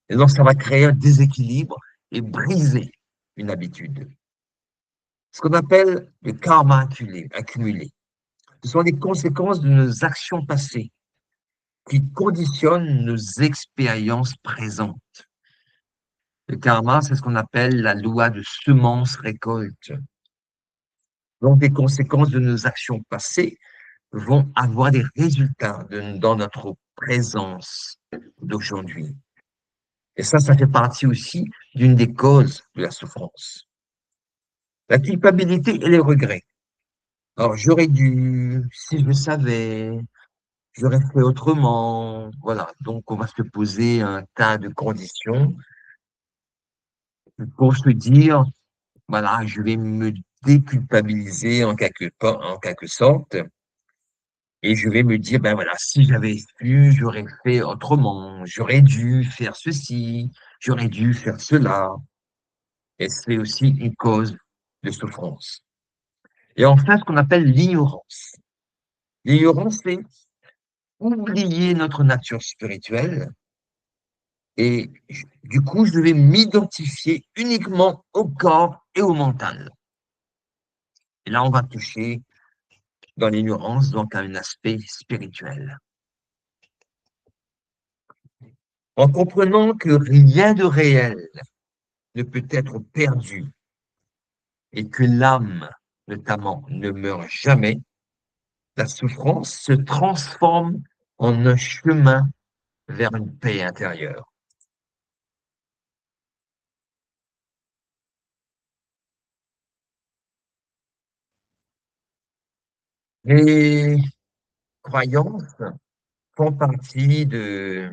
Et donc, ça va créer un déséquilibre et briser une habitude. Ce qu'on appelle le karma accumulé. Ce sont les conséquences de nos actions passées qui conditionnent nos expériences présentes. Le karma, c'est ce qu'on appelle la loi de semence-récolte. Donc, les conséquences de nos actions passées vont avoir des résultats dans notre présence d'aujourd'hui. Et ça fait partie aussi d'une des causes de la souffrance. La culpabilité et les regrets. Alors, j'aurais dû, si je le savais, j'aurais fait autrement. Voilà. Donc, on va se poser un tas de conditions pour se dire, voilà, je vais me déculpabiliser en quelque sorte. Et je vais me dire, ben voilà, si j'avais su, j'aurais fait autrement. J'aurais dû faire ceci, j'aurais dû faire cela. Et c'est aussi une cause de souffrance. Et enfin, ce qu'on appelle l'ignorance. L'ignorance, c'est oublier notre nature spirituelle et du coup, je vais m'identifier uniquement au corps et au mental. Et là, on va toucher dans l'ignorance, donc à un aspect spirituel. En comprenant que rien de réel ne peut être perdu et que l'âme, notamment, ne meurt jamais, la souffrance se transforme en un chemin vers une paix intérieure. Les croyances font partie de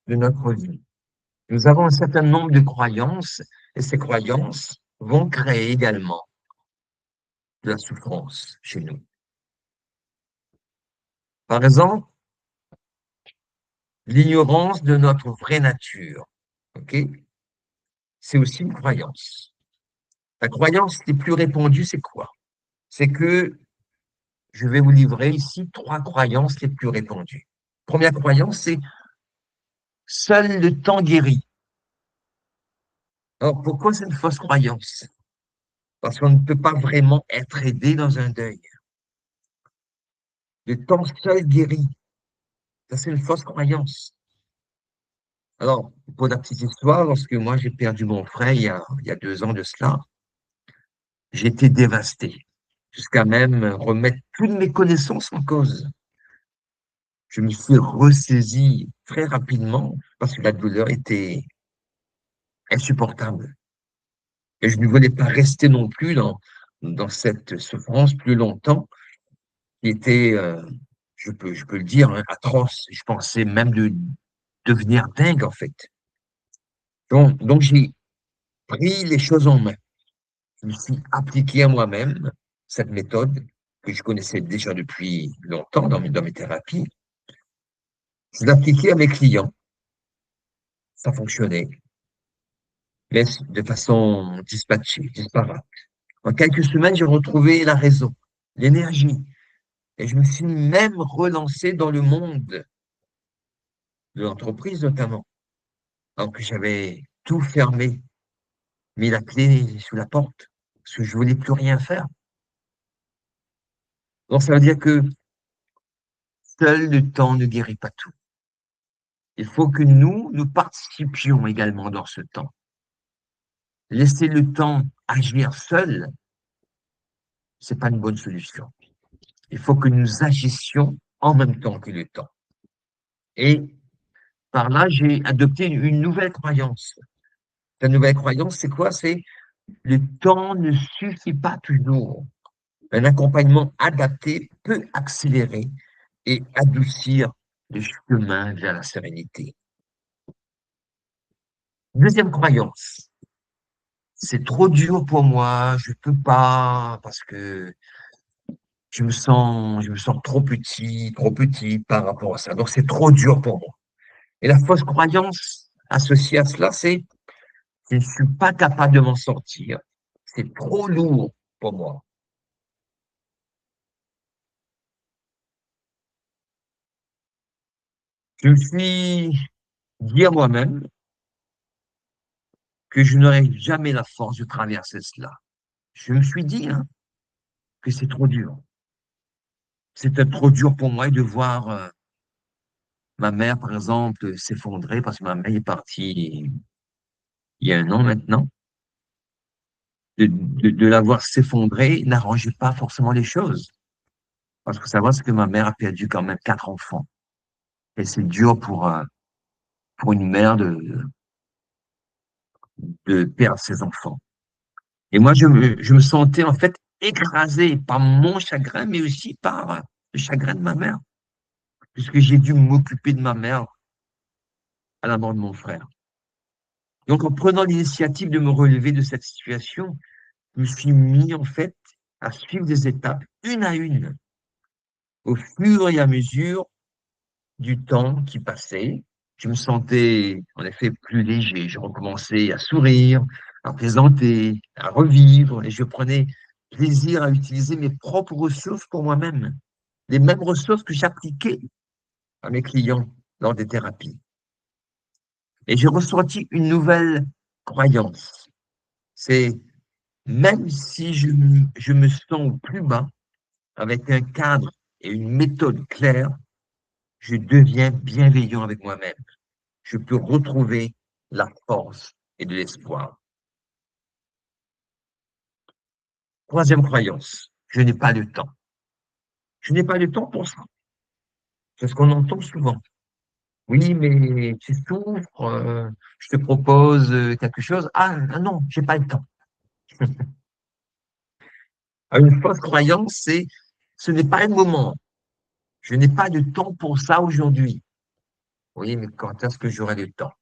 notre vie. Nous avons un certain nombre de croyances et ces croyances vont créer également de la souffrance chez nous. Par exemple, l'ignorance de notre vraie nature, ok? C'est aussi une croyance. La croyance les plus répandue, c'est quoi? C'est que je vais vous livrer ici trois croyances les plus répandues. Première croyance, c'est seul le temps guérit. Alors, pourquoi c'est une fausse croyance? Parce qu'on ne peut pas vraiment être aidé dans un deuil. Le temps seul guérit. Ça, c'est une fausse croyance. Alors, pour la petite histoire, lorsque moi j'ai perdu mon frère il y a 2 ans de cela, j'ai été dévasté, jusqu'à même remettre toutes mes connaissances en cause. Je me suis ressaisi très rapidement parce que la douleur était insupportable. Et je ne voulais pas rester non plus dans cette souffrance plus longtemps, qui était, je peux le dire, hein, atroce. Je pensais même de devenir dingue, en fait. Donc j'ai pris les choses en main. Je me suis appliqué à moi-même cette méthode que je connaissais déjà depuis longtemps dans mes thérapies. Je l'ai appliquée à mes clients. Ça fonctionnait, mais de façon dispatchée, disparate. En quelques semaines, j'ai retrouvé la raison, l'énergie. Et je me suis même relancé dans le monde de l'entreprise, notamment. Alors que j'avais tout fermé, mis la clé sous la porte, parce que je voulais plus rien faire. Donc, ça veut dire que seul le temps ne guérit pas tout. Il faut que nous participions également dans ce temps. Laisser le temps agir seul, c'est pas une bonne solution. Il faut que nous agissions en même temps que le temps. Et par là, j'ai adopté une nouvelle croyance. La nouvelle croyance, c'est quoi? C'est le temps ne suffit pas toujours. Un accompagnement adapté peut accélérer et adoucir le chemin vers la sérénité. Deuxième croyance, c'est trop dur pour moi, je peux pas parce que je me sens trop petit par rapport à ça. Donc c'est trop dur pour moi. Et la fausse croyance associée à cela, c'est je ne suis pas capable de m'en sortir. C'est trop lourd pour moi. Je me suis dit à moi-même que je n'aurais jamais la force de traverser cela. Je me suis dit hein, que c'est trop dur. C'était trop dur pour moi de voir ma mère, par exemple, s'effondrer parce que ma mère est partie il y a un an maintenant. De la voir s'effondrer n'arrangeait pas forcément les choses. Parce que savoir, c'est que ma mère a perdu quand même 4 enfants. Et c'est dur pour une mère de perdre ses enfants. Et moi, je me sentais en fait écrasé par mon chagrin, mais aussi par le chagrin de ma mère, puisque j'ai dû m'occuper de ma mère à la mort de mon frère. Donc, en prenant l'initiative de me relever de cette situation, je me suis mis en fait à suivre des étapes une à une, au fur et à mesure du temps qui passait. Je me sentais en effet plus léger. Je recommençais à sourire, à plaisanter, à revivre, et je prenais plaisir à utiliser mes propres ressources pour moi-même, les mêmes ressources que j'appliquais à mes clients lors des thérapies. Et j'ai ressenti une nouvelle croyance. C'est même si je me sens au plus bas, avec un cadre et une méthode claire, je deviens bienveillant avec moi-même. Je peux retrouver la force et de l'espoir. Troisième croyance, je n'ai pas le temps. Je n'ai pas de temps pour ça. C'est ce qu'on entend souvent. Oui, mais tu souffres, je te propose quelque chose. Ah, non, j'ai pas le temps. Une fausse croyance, c'est ce n'est pas le moment. Je n'ai pas de temps pour ça aujourd'hui. Oui, mais quand est-ce que j'aurai le temps?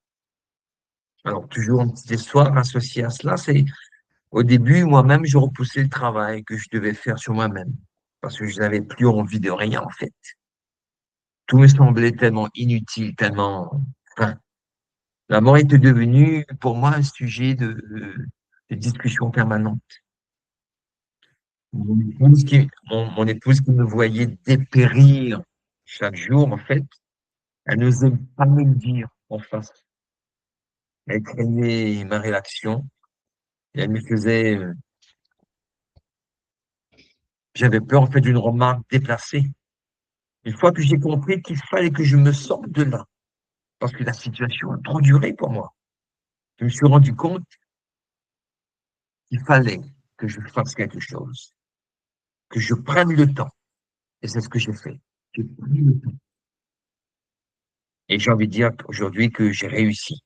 Alors, toujours une petite histoire associée à cela, c'est au début, moi-même, je repoussais le travail que je devais faire sur moi-même parce que je n'avais plus envie de rien, en fait. Tout me semblait tellement inutile, tellement... Enfin, la mort était devenue, pour moi, un sujet de discussion permanente. Mon épouse qui me voyait dépérir chaque jour, en fait, elle n'osait pas me le dire en face. Elle craignait ma réaction et elle me faisait, j'avais peur, en fait, d'une remarque déplacée. Une fois que j'ai compris qu'il fallait que je me sorte de là, parce que la situation a trop duré pour moi, je me suis rendu compte qu'il fallait que je fasse quelque chose, que je prenne le temps. Et c'est ce que j'ai fait. J'ai pris le temps. Et j'ai envie de dire aujourd'hui que j'ai réussi.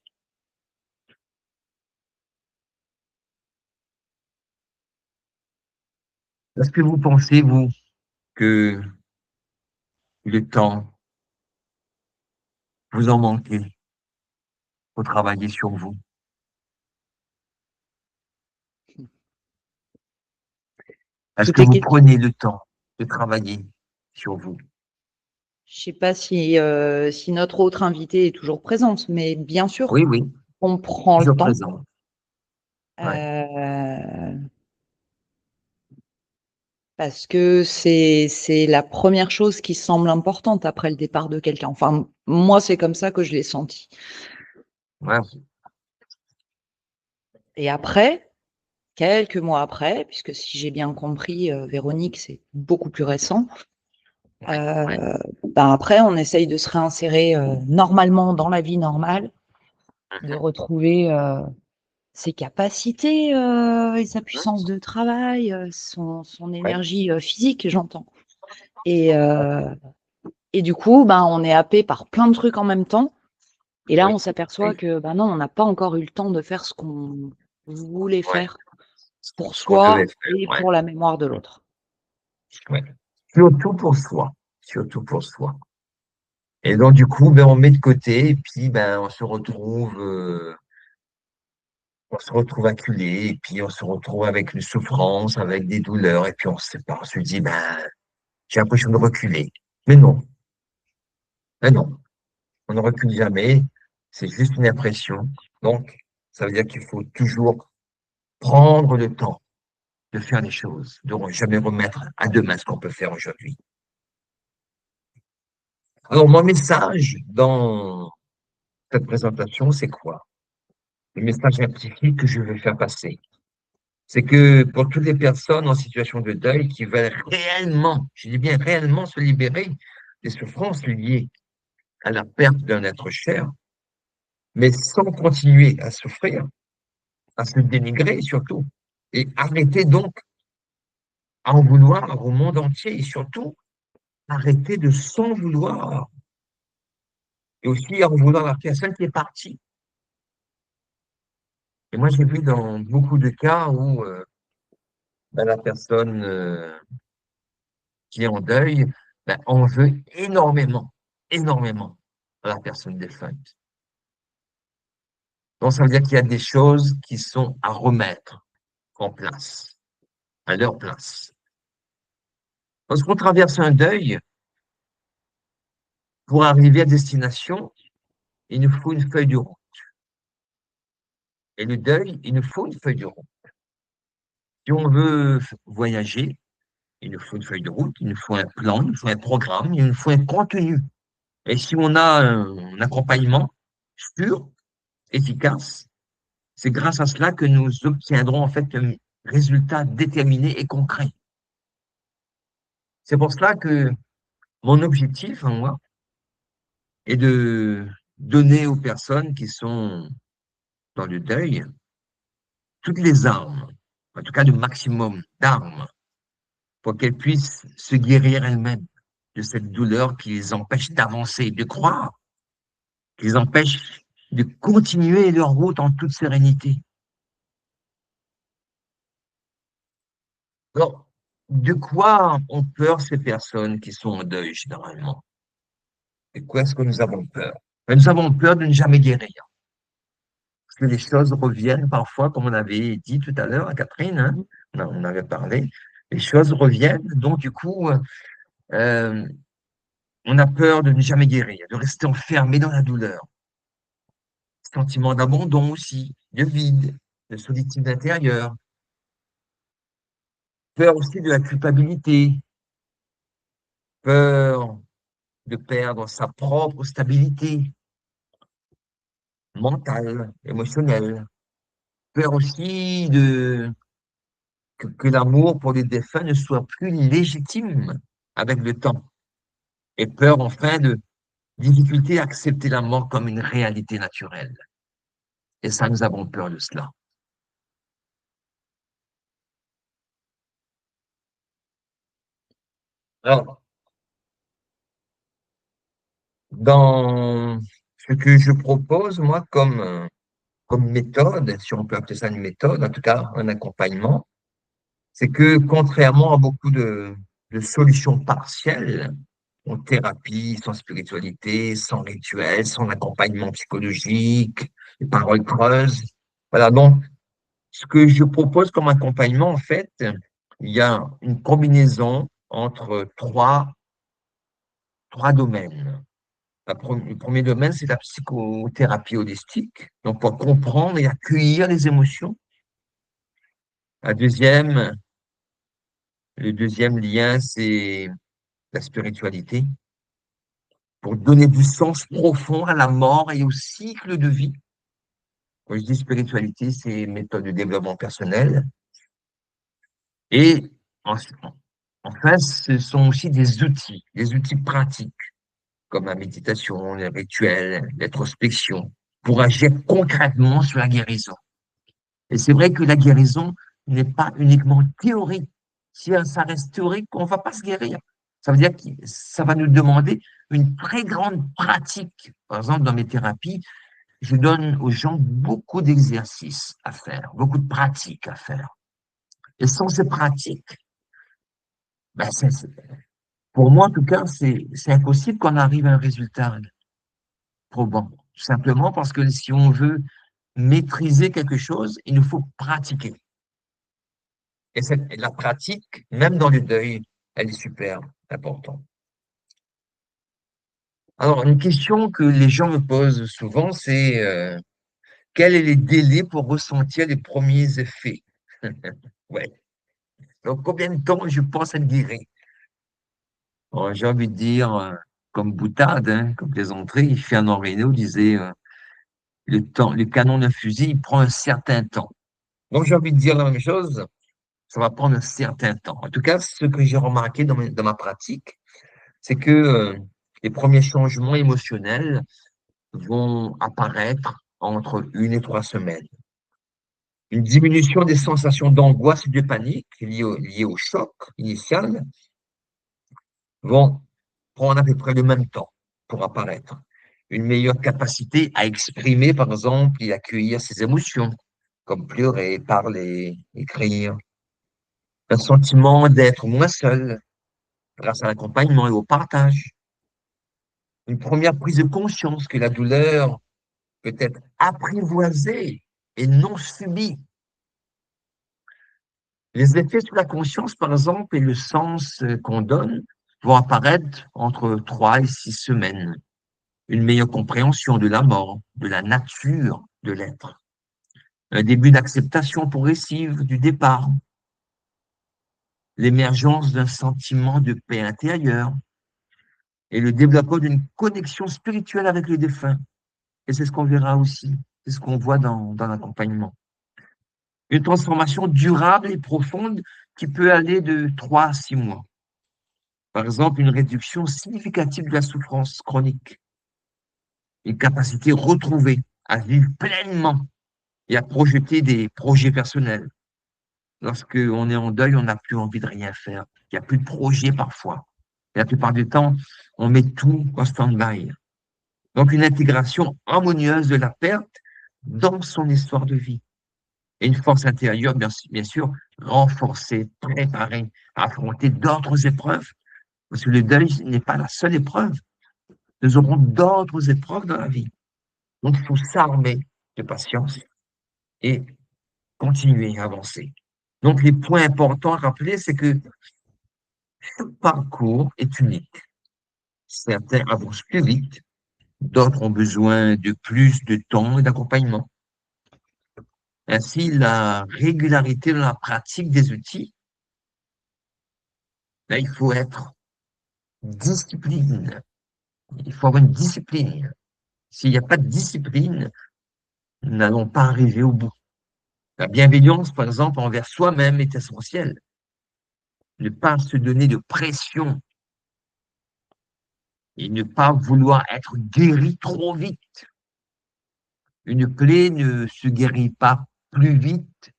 Est-ce que vous pensez, vous, que le temps, vous en manquez pour travailler sur vous? Est-ce Toutes que les vous questions. prenez le temps de travailler sur vous? Je sais pas si notre autre invitée est toujours présente, mais bien sûr, Oui, oui, on prend le toujours temps. présent. Ouais, euh, Parce que c'est la première chose qui semble importante après le départ de quelqu'un. Enfin, moi, c'est comme ça que je l'ai senti. ouais, Et après, quelques mois après, puisque si j'ai bien compris, Véronique, c'est beaucoup plus récent, ouais, ouais, ben après, on essaye de se réinsérer normalement dans la vie normale, de retrouver ses capacités et sa puissance de travail, son ouais, énergie physique, j'entends. Et, euh, et du coup, ben, on est happé par plein de trucs en même temps. Et là, oui, on s'aperçoit oui, que ben non, on n'a pas encore eu le temps de faire ce qu'on voulait ouais. faire pour Ce qu'on devait soi faire, et ouais, pour la mémoire de l'autre. ouais. Surtout pour soi, surtout pour soi. Et donc, du coup, ben, on met de côté et puis, ben, on se retrouve acculé et puis on se retrouve avec une souffrance, avec des douleurs et puis on se sépare. On se dit, ben, j'ai l'impression de reculer. Mais non, mais non, on ne recule jamais. C'est juste une impression. Donc, ça veut dire qu'il faut toujours prendre le temps de faire les choses, de jamais remettre à demain ce qu'on peut faire aujourd'hui. Alors, mon message dans cette présentation, c'est quoi? Le message scientifique que je veux faire passer, c'est que pour toutes les personnes en situation de deuil qui veulent réellement, je dis bien réellement, se libérer des souffrances liées à la perte d'un être cher, mais sans continuer à souffrir, à se dénigrer surtout, et arrêter donc à en vouloir au monde entier, et surtout arrêter de s'en vouloir, et aussi à en vouloir la personne qui est partie. Et moi, j'ai vu dans beaucoup de cas où ben, la personne qui est en deuil, ben, on veut énormément, énormément à la personne défunte. Donc, ça veut dire qu'il y a des choses qui sont à remettre en place, à leur place. Lorsqu'on traverse un deuil, pour arriver à destination, il nous faut une feuille de route. Et le deuil, il nous faut une feuille de route. Si on veut voyager, il nous faut une feuille de route, il nous faut un plan, il nous faut un programme, il nous faut un contenu. Et si on a un accompagnement sûr, efficace, c'est grâce à cela que nous obtiendrons en fait un résultat déterminé et concret. C'est pour cela que mon objectif, en moi, est de donner aux personnes qui sont dans le deuil toutes les armes, en tout cas le maximum d'armes, pour qu'elles puissent se guérir elles-mêmes. de cette douleur qui les empêche d'avancer, de croire, qui les empêche de continuer leur route en toute sérénité. Alors, de quoi ont peur ces personnes qui sont en deuil généralement? De quoi est-ce que nous avons peur? Ben, nous avons peur de ne jamais guérir. Parce que les choses reviennent parfois, comme on avait dit tout à l'heure à Catherine, hein, on avait parlé, les choses reviennent, donc du coup, euh, on a peur de ne jamais guérir, de rester enfermé dans la douleur. Sentiment d'abandon aussi, de vide, de solitude intérieure, peur aussi de la culpabilité, peur de perdre sa propre stabilité mentale, émotionnelle, peur aussi que l'amour pour les défunts ne soit plus légitime avec le temps, et peur enfin de difficulté à accepter la mort comme une réalité naturelle. Et ça, nous avons peur de cela. Alors, dans ce que je propose, moi, comme méthode, si on peut appeler ça une méthode, en tout cas un accompagnement, c'est que contrairement à beaucoup de solutions partielles, en thérapie, sans spiritualité, sans rituel, sans accompagnement psychologique, les paroles creuses, voilà, donc ce que je propose comme accompagnement, en fait, il y a une combinaison entre trois domaines. Le premier domaine, c'est la psychothérapie holistique, donc pour comprendre et accueillir les émotions. La deuxième, le deuxième lien, c'est la spiritualité, pour donner du sens profond à la mort et au cycle de vie. Quand je dis spiritualité, c'est méthode de développement personnel. Et en- enfin, ce sont aussi des outils pratiques, comme la méditation, les rituels, l'introspection, pour agir concrètement sur la guérison. Et c'est vrai que la guérison n'est pas uniquement théorique. Si ça reste théorique, on ne va pas se guérir. Ça veut dire que ça va nous demander une très grande pratique. Par exemple, dans mes thérapies, je donne aux gens beaucoup d'exercices à faire, beaucoup de pratiques à faire. Et sans ces pratiques, ben pour moi, en tout cas, c'est impossible qu'on arrive à un résultat probant. Tout simplement parce que si on veut maîtriser quelque chose, il nous faut pratiquer. Et la pratique, même dans le deuil, elle est super importante. Alors, une question que les gens me posent souvent, c'est quel est le délai pour ressentir les premiers effets? Ouais. Donc, combien de temps je pense être guéri? Bon, j'ai envie de dire, comme boutade, hein, comme plaisanterie, Fernand Reynaud disait le temps, le canon d'un fusil, il prend un certain temps. Donc, j'ai envie de dire la même chose, ça va prendre un certain temps. En tout cas, ce que j'ai remarqué dans ma pratique, c'est que les premiers changements émotionnels vont apparaître entre 1 et 3 semaines. Une diminution des sensations d'angoisse et de panique liées au choc initial vont prendre à peu près le même temps pour apparaître. Une meilleure capacité à exprimer, par exemple, et accueillir ses émotions, comme pleurer, parler, écrire. Un sentiment d'être moins seul grâce à l'accompagnement et au partage. Une première prise de conscience que la douleur peut être apprivoisée et non subie. Les effets sur la conscience, par exemple, et le sens qu'on donne vont apparaître entre 3 et 6 semaines. Une meilleure compréhension de la mort, de la nature de l'être. Un début d'acceptation progressive du départ. L'émergence d'un sentiment de paix intérieure et le développement d'une connexion spirituelle avec le défunt. Et c'est ce qu'on verra aussi, c'est ce qu'on voit dans l'accompagnement. Une transformation durable et profonde qui peut aller de 3 à 6 mois. Par exemple, une réduction significative de la souffrance chronique, une capacité retrouvée à vivre pleinement et à projeter des projets personnels. Lorsqu'on est en deuil, on n'a plus envie de rien faire. Il n'y a plus de projet parfois. Et la plupart du temps, on met tout en stand-by. Donc, une intégration harmonieuse de la perte dans son histoire de vie. Et une force intérieure, bien sûr, renforcée, préparée à affronter d'autres épreuves. Parce que le deuil n'est pas la seule épreuve. Nous aurons d'autres épreuves dans la vie. Donc, il faut s'armer de patience et continuer à avancer. Donc, les points importants à rappeler, c'est que chaque parcours est unique. Certains avancent plus vite, d'autres ont besoin de plus de temps et d'accompagnement. Ainsi, la régularité dans la pratique des outils, là, il faut être discipline. Il faut avoir une discipline. S'il n'y a pas de discipline, nous n'allons pas arriver au bout. La bienveillance, par exemple, envers soi-même est essentielle. Ne pas se donner de pression et ne pas vouloir être guéri trop vite. Une plaie ne se guérit pas plus vite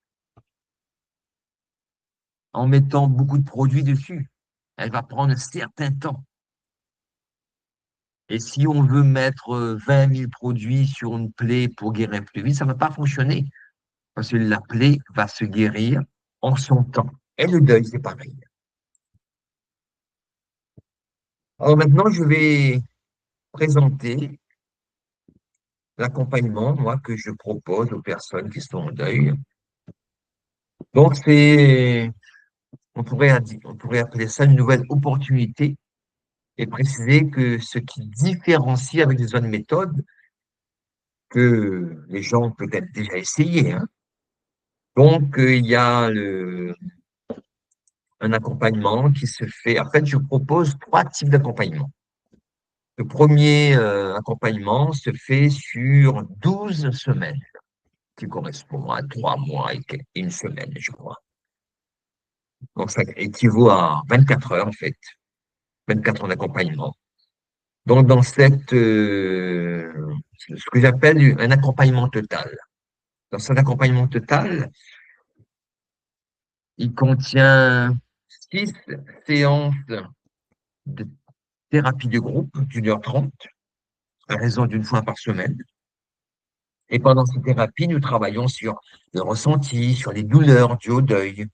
en mettant beaucoup de produits dessus. Elle va prendre un certain temps. Et si on veut mettre 20 000 produits sur une plaie pour guérir plus vite, ça ne va pas fonctionner. Parce que la plaie va se guérir en son temps. Et le deuil, c'est pareil. Alors maintenant, je vais présenter l'accompagnement, moi, que je propose aux personnes qui sont en deuil. Donc, on pourrait appeler ça une nouvelle opportunité et préciser que ce qui différencie avec les autres méthodes que les gens ont peut-être déjà essayé, hein. Donc, il y a un accompagnement qui se fait. En fait, je propose trois types d'accompagnement. Le premier accompagnement se fait sur 12 semaines, qui correspond à 3 mois et une semaine, je crois. Donc, ça équivaut à 24 heures, en fait, 24 heures d'accompagnement. Donc, dans ce que j'appelle un accompagnement total. Dans cet accompagnement total, il contient 6 séances de thérapie de groupe d'1 h 30, à raison d'une fois par semaine. Et pendant ces thérapies, nous travaillons sur le ressenti, sur les douleurs dues au deuil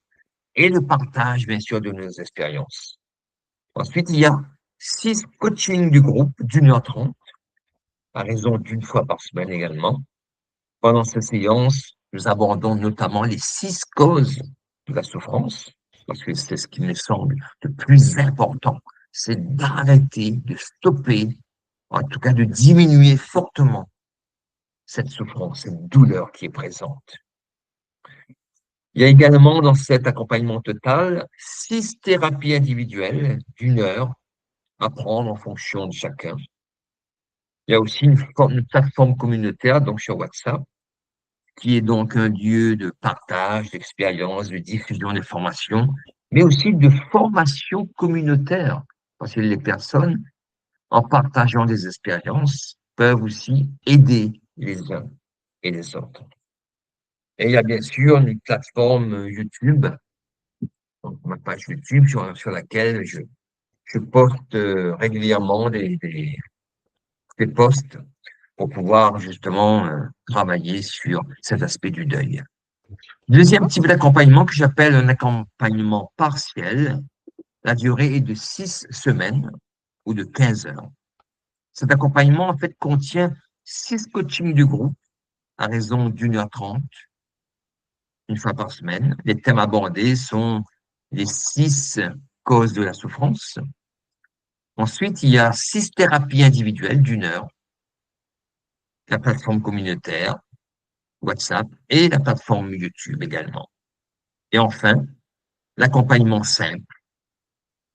et le partage, bien sûr, de nos expériences. Ensuite, il y a 6 coachings du groupe d'1 h 30, à raison d'une fois par semaine également. Pendant ces séances, nous abordons notamment les 6 causes de la souffrance, parce que c'est ce qui me semble le plus important, c'est d'arrêter, de stopper, en tout cas de diminuer fortement cette souffrance, cette douleur qui est présente. Il y a également dans cet accompagnement total 6 thérapies individuelles d'1 heure à prendre en fonction de chacun. Il y a aussi une plateforme communautaire, donc sur WhatsApp, qui est donc un lieu de partage, d'expérience, de diffusion d'informations, mais aussi de formation communautaire, parce que les personnes, en partageant des expériences, peuvent aussi aider les uns et les autres. Et il y a bien sûr une plateforme YouTube, donc ma page YouTube sur laquelle je poste régulièrement des posts pour pouvoir justement travailler sur cet aspect du deuil. Deuxième type d'accompagnement que j'appelle un accompagnement partiel, la durée est de 6 semaines ou de 15 heures. Cet accompagnement, en fait, contient 6 coachings du groupe à raison d'1 h 30, une fois par semaine. Les thèmes abordés sont les 6 causes de la souffrance. Ensuite, il y a 6 thérapies individuelles d'1 heure, la plateforme communautaire, WhatsApp et la plateforme YouTube également. Et enfin, l'accompagnement simple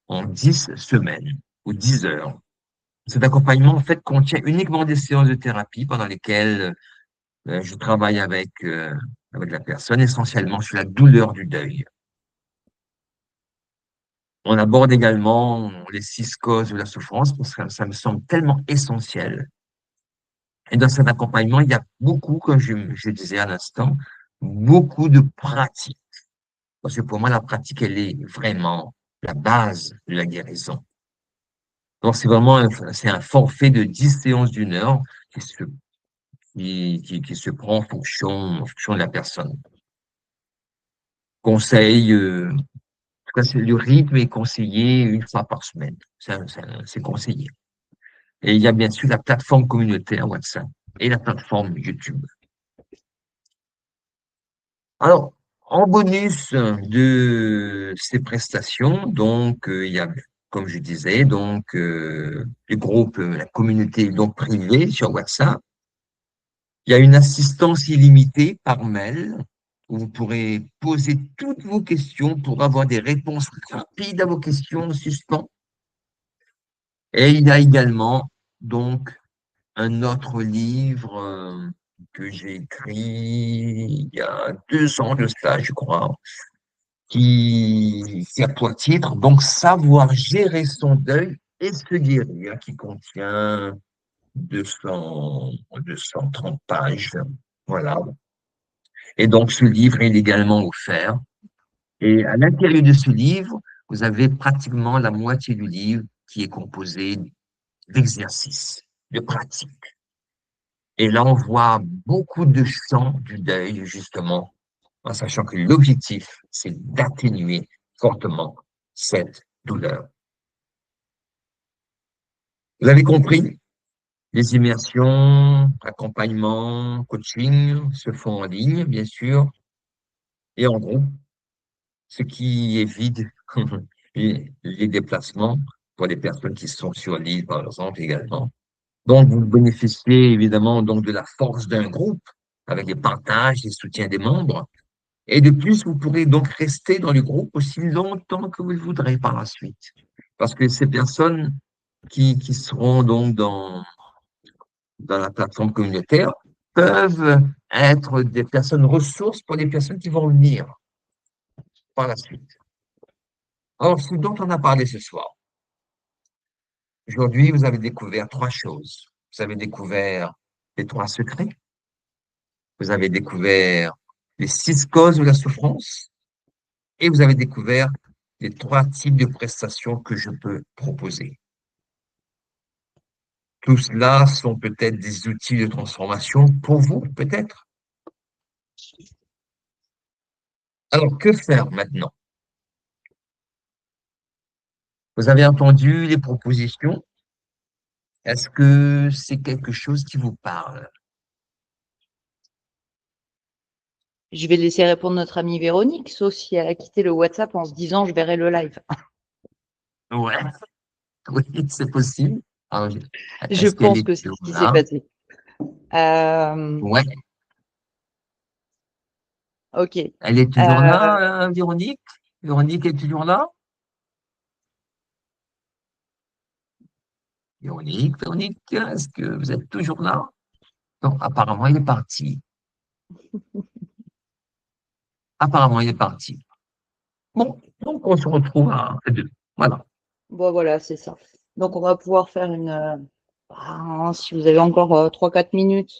en 10 semaines ou 10 heures. Cet accompagnement, en fait, contient uniquement des séances de thérapie pendant lesquelles je travaille avec la personne, essentiellement sur la douleur du deuil. On aborde également les 6 causes de la souffrance, parce que ça me semble tellement essentiel. Et dans cet accompagnement, il y a beaucoup, comme je disais à l'instant, beaucoup de pratiques. Parce que pour moi, la pratique, elle est vraiment la base de la guérison. Donc, c'est vraiment c'est un forfait de 10 séances d'une heure qui se prend en fonction de la personne. Conseil, en tout cas, le rythme est conseillé une fois par semaine. C'est conseillé. Et il y a bien sûr la plateforme communautaire WhatsApp et la plateforme YouTube. Alors, en bonus de ces prestations, donc, il y a, comme je disais, donc, le groupe, la communauté donc privée sur WhatsApp. Il y a une assistance illimitée par mail où vous pourrez poser toutes vos questions pour avoir des réponses rapides à vos questions en suspens. Et il y a également donc un autre livre que j'ai écrit il y a 2 ans de cela, je crois, qui a pour titre donc Savoir gérer son deuil et se guérir, qui contient 230 pages. Voilà. Et donc, ce livre est également offert. Et à l'intérieur de ce livre, vous avez pratiquement la moitié du livre qui est composé d'exercices, de pratiques. Et là, on voit beaucoup de champs du deuil, justement, en sachant que l'objectif, c'est d'atténuer fortement cette douleur. Vous avez compris? Les immersions, accompagnement, coaching se font en ligne, bien sûr, et en groupe, ce qui évite les déplacements pour les personnes qui sont sur l'île, par exemple, également. Donc, vous bénéficiez évidemment donc de la force d'un groupe avec les partages et le soutien des membres. Et de plus, vous pourrez donc rester dans le groupe aussi longtemps que vous le voudrez par la suite. Parce que ces personnes qui seront donc dans la plateforme communautaire peuvent être des personnes ressources pour les personnes qui vont venir par la suite. Alors, ce dont on a parlé ce soir, aujourd'hui, vous avez découvert 3 choses. Vous avez découvert les 3 secrets, vous avez découvert les 6 causes de la souffrance et vous avez découvert les 3 types de prestations que je peux proposer. Tout cela sont peut-être des outils de transformation pour vous, peut-être. Alors, que faire maintenant? Vous avez entendu les propositions. Est-ce que c'est quelque chose qui vous parle? Je vais laisser répondre notre amie Véronique, sauf si elle a quitté le WhatsApp en se disant je verrai le live. Ouais, oui, c'est possible. Alors, Je est-ce qu'elle pense est que c'est toujours ce qui s'est là? passé. Ouais, Ok. elle est toujours là, Véronique? Véronique est toujours là? Véronique, est-ce que vous êtes toujours là? Non, apparemment, il est parti. Apparemment, il est parti. Bon, donc on se retrouve à deux. Voilà. Bon, voilà, c'est ça. Donc, on va pouvoir faire si vous avez encore 3-4 minutes,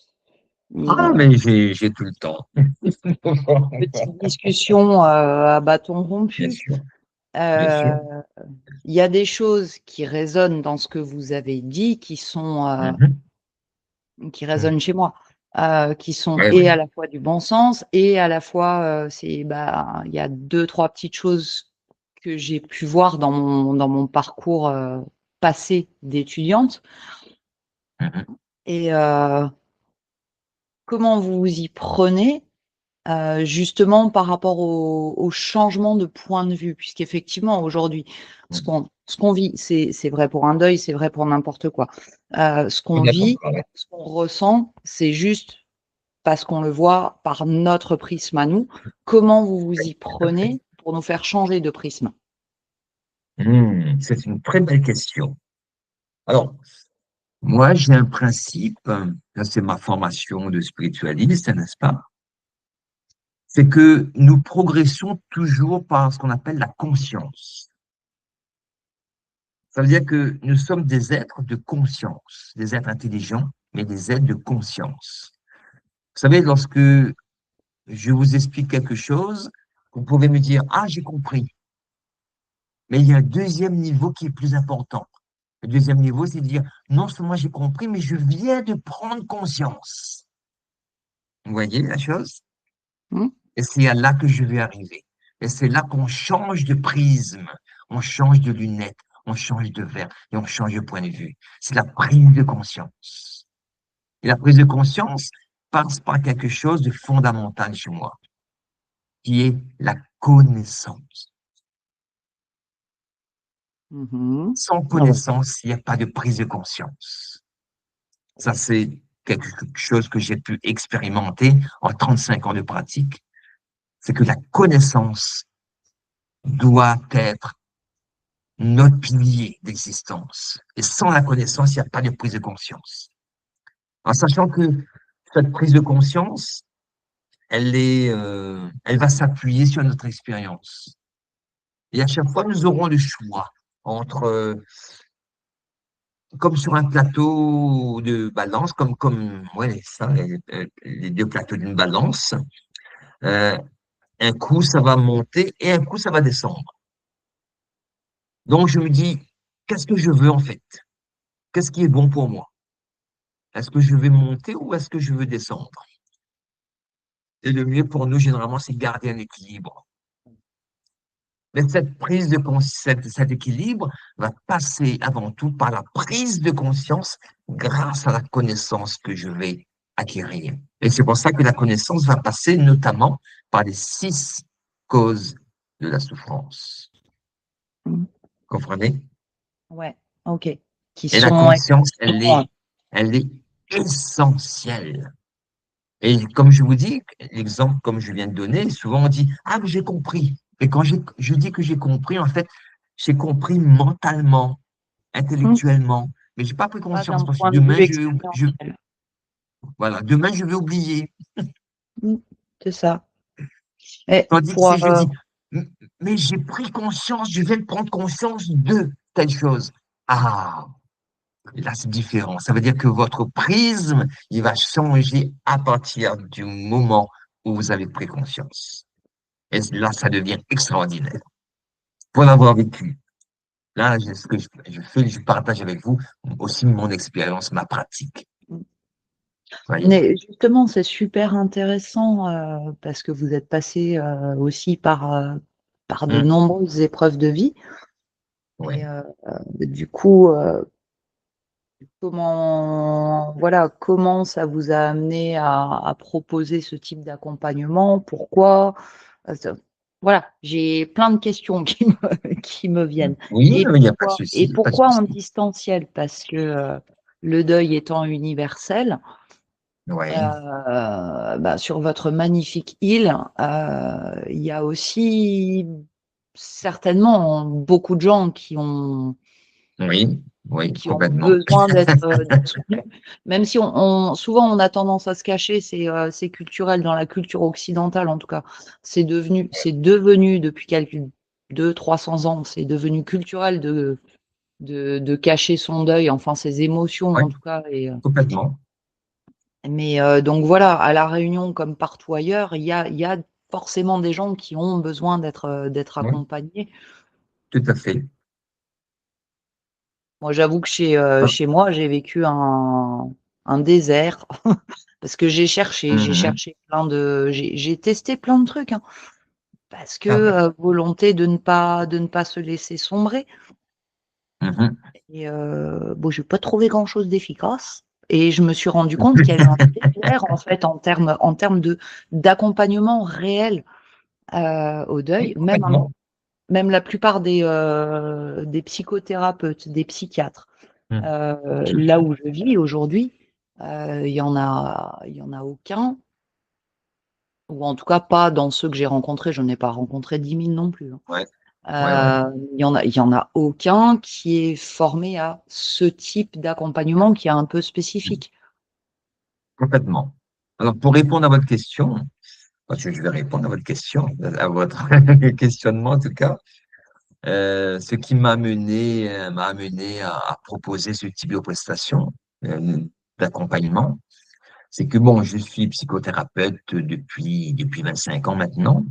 une Ah, mais j'ai tout le temps. petite discussion à bâton Bien rompu. sûr, bien sûr. Euh, Il y a des choses qui résonnent dans ce que vous avez dit, Mhm, qui mhm. résonnent chez moi, qui sont Ouais, et ouais. à la fois du bon sens et à la fois, il y a 2-3 petites choses que j'ai pu voir dans mon parcours passé d'étudiante. Mhm, Et comment vous vous y prenez justement par rapport au changement de point de vue? Puisqu'effectivement, aujourd'hui, mhm. ce qu'on vit, c'est vrai pour un deuil, c'est vrai pour n'importe quoi. Ce On qu'on est d'accord. vit, Ouais. ce qu'on ressent, c'est juste parce qu'on le voit par notre prisme à nous. Comment vous vous y prenez pour nous faire changer de prisme? C'est une très belle question. Alors, moi, j'ai un principe, ça, c'est ma formation de spiritualiste, n'est-ce pas? C'est que nous progressons toujours par ce qu'on appelle la conscience. Ça veut dire que nous sommes des êtres de conscience, des êtres intelligents, mais des êtres de conscience. Vous savez, lorsque je vous explique quelque chose, vous pouvez me dire, ah, j'ai compris. Mais il y a un deuxième niveau qui est plus important. Le deuxième niveau, c'est de dire, non seulement j'ai compris, mais je viens de prendre conscience. Vous voyez la chose? Hmm. Et c'est à là que je vais arriver. Et c'est là qu'on change de prisme, on change de lunettes, on change de verre et on change de point de vue. C'est la prise de conscience. Et la prise de conscience passe par quelque chose de fondamental chez moi, qui est la connaissance. Mhm. Sans Ah ouais. connaissance, il n'y a pas de prise de conscience. Ça, c'est quelque chose que j'ai pu expérimenter en 35 ans de pratique. C'est que la connaissance doit être notre pilier d'existence. Et sans la connaissance, il n'y a pas de prise de conscience. En sachant que cette prise de conscience, elle va s'appuyer sur notre expérience. Et à chaque fois, nous aurons le choix entre, comme sur un plateau de balance, ouais, ça, les deux plateaux d'une balance. Euh, un coup, ça va monter et un coup, ça va descendre. Donc, je me dis, qu'est-ce que je veux en fait? Qu'est-ce qui est bon pour moi? Est-ce que je vais monter ou est-ce que je veux descendre? Et le mieux pour nous, généralement, c'est garder un équilibre. Mais cette prise de cet équilibre va passer avant tout par la prise de conscience grâce à la connaissance que je vais acquérir. Et c'est pour ça que la connaissance va passer notamment par les 6 causes de la souffrance. Mhm. Comprenez? Ouais, ok. Qui Et la sont conscience, effectivement. elle est essentielle. Et comme je vous dis, l'exemple comme je viens de donner, souvent on dit, ah, mais j'ai compris. Et quand je dis que j'ai compris, en fait, j'ai compris mentalement, Hmm. intellectuellement, mais j'ai pas pris Pas conscience d'un parce que point de vue demain, expérientiel. voilà, demain, je vais oublier. Hmm. C'est ça. Et Tandis que pour, si je dis, mais j'ai pris conscience, je viens de prendre conscience de telle chose. Ah, là, c'est différent. Ça veut dire que votre prisme, il va changer à partir du moment où vous avez pris conscience. Et là, ça devient extraordinaire. Pour l'avoir vécu, là, ce que je fais, je partage avec vous aussi mon expérience, ma pratique. Voyez? mais justement, c'est super intéressant parce que vous êtes passé aussi par de Hum, nombreuses épreuves de vie. Et ouais, du coup, comment ça vous a amené à proposer ce type d'accompagnement? Pourquoi? Euh, ça- Voilà, j'ai plein de questions qui me viennent. oui, Et il n'y a pas de et souci, pas de pourquoi en souci. distanciel? Parce que le deuil étant universel, Ouais, sur votre magnifique île, il y a aussi certainement beaucoup de gens oui, oui, qui ont complètement. besoin d'être soutenus. Même si souvent on a tendance à se cacher, c'est culturel, dans la culture occidentale en tout cas. C'est devenu depuis quelques 200-300 ans, c'est devenu culturel de cacher son deuil, enfin ses émotions Oui, en tout cas. complètement. Mais donc voilà, à La Réunion comme partout ailleurs, il y a forcément des gens qui ont besoin d'être Oui, accompagnés. tout à fait. Moi, j'avoue que chez, Ah, chez moi, j'ai vécu un désert parce que j'ai mhm, cherché j'ai testé plein de trucs, hein, parce que ah ouais, volonté de ne pas se laisser sombrer. mhm. Et bon, j'ai pas trouvé grand-chose d'efficace. Et je me suis rendu compte qu'il y avait un désert en fait en termes d'accompagnement réel au Oui, deuil. complètement. Même la plupart des psychothérapeutes, des psychiatres, Mhm. là où je vis aujourd'hui, il y en a aucun, ou en tout cas pas dans ceux que j'ai rencontrés. Je n'ai pas rencontré 10 000 non plus, hein. Ouais, ouais, ouais, Il y en a aucun qui est formé à ce type d'accompagnement qui est un peu mhm, spécifique. complètement. Alors, pour répondre à votre question, parce que je vais répondre à votre question, à votre questionnement en tout cas. Ce qui m'a amené à proposer ce type de prestation d'accompagnement, c'est que bon, je suis psychothérapeute depuis 25 ans maintenant,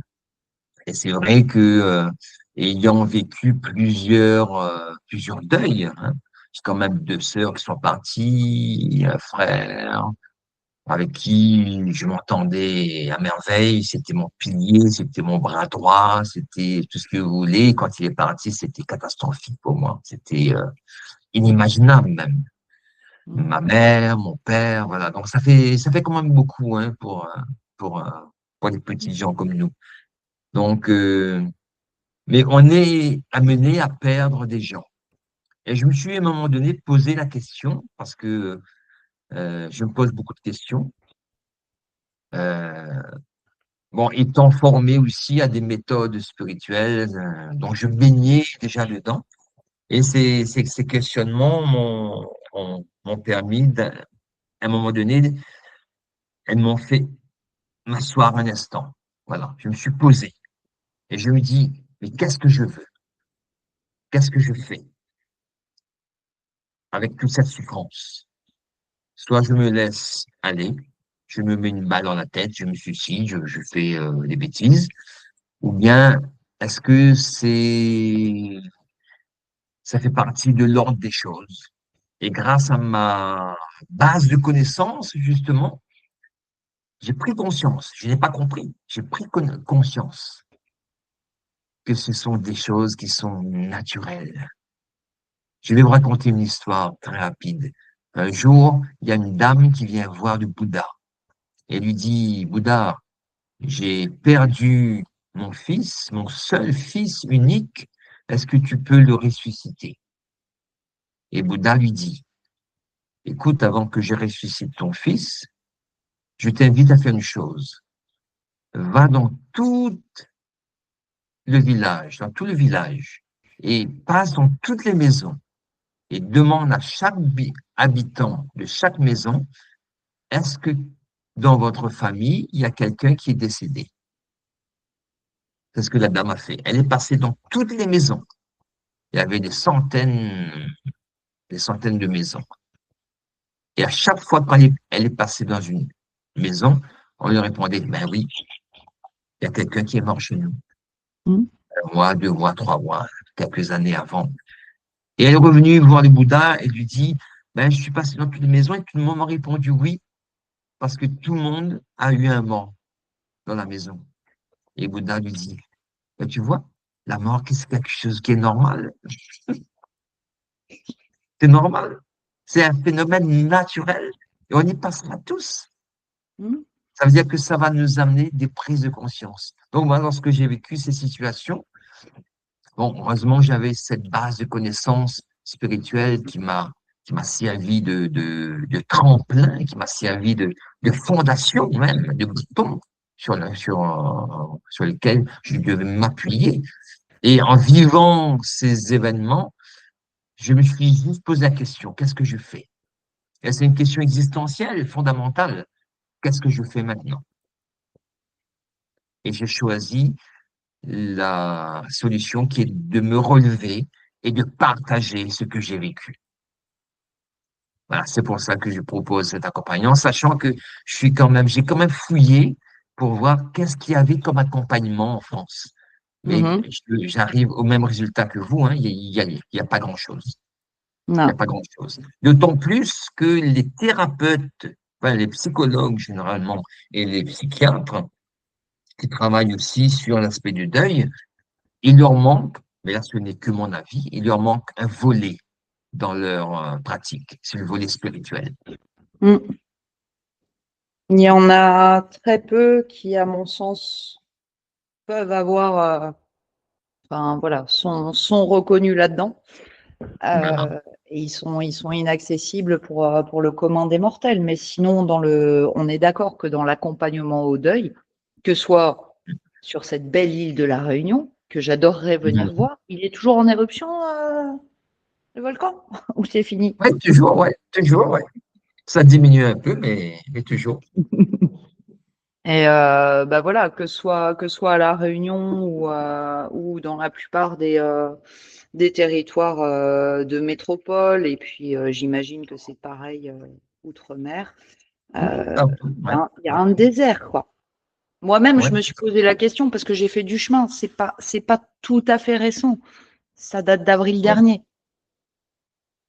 et c'est vrai que ayant vécu plusieurs deuils, hein, J'ai quand même 2 sœurs qui sont parties, un frère avec qui je m'entendais à merveille. C'était mon pilier, c'était mon bras droit, c'était tout ce que vous voulez. Quand il est parti, c'était catastrophique pour moi. C'était inimaginable même. Ma mère, mon père, voilà. Donc ça fait quand même beaucoup hein, pour, euh, pour des petits gens comme nous. Donc, mais on est amené à perdre des gens. Et je me suis à un moment donné posé la question, parce que je me pose beaucoup de questions. Euh, bon, étant formé aussi à des méthodes spirituelles, dont je baignais déjà dedans. Et ces questionnements m'ont permis, à un moment donné, elles m'ont fait m'asseoir un instant. Voilà, je me suis posé et je me dis, mais qu'est-ce que je veux? Qu'est-ce que je fais avec toute cette souffrance? Soit je me laisse aller, je me mets une balle dans la tête, je me suicide, je fais des bêtises, ou bien est-ce que ça fait partie de l'ordre des choses? Et grâce à ma base de connaissances, justement, j'ai pris conscience, je n'ai pas compris, j'ai pris conscience que ce sont des choses qui sont naturelles. Je vais vous raconter une histoire très rapide. Un jour, il y a une dame qui vient voir le Bouddha et lui dit, Bouddha, j'ai perdu mon fils, mon seul fils unique, est-ce que tu peux le ressusciter? Et Bouddha lui dit, écoute, avant que je ressuscite ton fils, je t'invite à faire une chose. Va dans tout le village, et passe dans toutes les maisons et demande à chaque habitant de chaque maison, est-ce que dans votre famille, il y a quelqu'un qui est décédé? C'est ce que la dame a fait. Elle est passée dans toutes les maisons. Il y avait des centaines de maisons. Et à chaque fois qu'elle est passée dans une maison, on lui répondait, ben oui, il y a quelqu'un qui est mort chez nous. Mhm. 1 mois, 2 mois, 3 mois, quelques années avant. Et elle est revenue voir le Bouddha et lui dit, ben, je suis passée dans toutes les maisons et tout le monde m'a répondu oui, parce que tout le monde a eu un mort dans la maison. Et Bouddha lui dit, ben, tu vois, la mort, c'est quelque chose qui est normal. C'est normal. C'est un phénomène naturel et on y passera tous. Mhm. Ça veut dire que ça va nous amener des prises de conscience. Donc, moi, lorsque j'ai vécu ces situations, bon, heureusement, j'avais cette base de connaissances spirituelles qui m'a servi de tremplin, qui m'a servi de fondation même, de bouton sur lequel je devais m'appuyer. Et en vivant ces événements, je me suis juste posé la question, qu'est-ce que je fais? Et c'est une question existentielle, fondamentale. Qu'est-ce que je fais maintenant? Et j'ai choisi la solution qui est de me relever et de partager ce que j'ai vécu. Voilà, c'est pour ça que je propose cet accompagnement, sachant que j'ai quand même fouillé pour voir qu'est-ce qu'il y avait comme accompagnement en France. Mais Mhm. j'arrive au même résultat que vous, hein, il y a pas grand-chose. Il n'y a Non. pas grand-chose. D'autant plus que les thérapeutes, enfin, les psychologues généralement et les psychiatres qui travaillent aussi sur l'aspect du deuil, il leur manque, mais là ce n'est que mon avis, il leur manque un volet dans leur pratique, c'est le volet spirituel. Mm. Il y en a très peu qui, à mon sens, peuvent avoir, enfin voilà, sont reconnus là-dedans. Voilà. Et ils sont inaccessibles pour le commun des mortels. Mais sinon, on est d'accord que dans l'accompagnement au deuil, que ce soit sur cette belle île de la Réunion, que j'adorerais venir Mhm. voir, il est toujours en éruption, le volcan, ou c'est fini? Ouais, toujours, ouais. Ça diminue un peu, mais toujours. Et bah voilà, que ce soit à La Réunion ou dans la plupart des territoires de métropole, et puis j'imagine que c'est pareil outre-mer, Ouais, il y a un désert, quoi. Moi-même, ouais. je me suis posé la question parce que j'ai fait du chemin. C'est pas tout à fait récent. Ça date d'avril Ouais. dernier.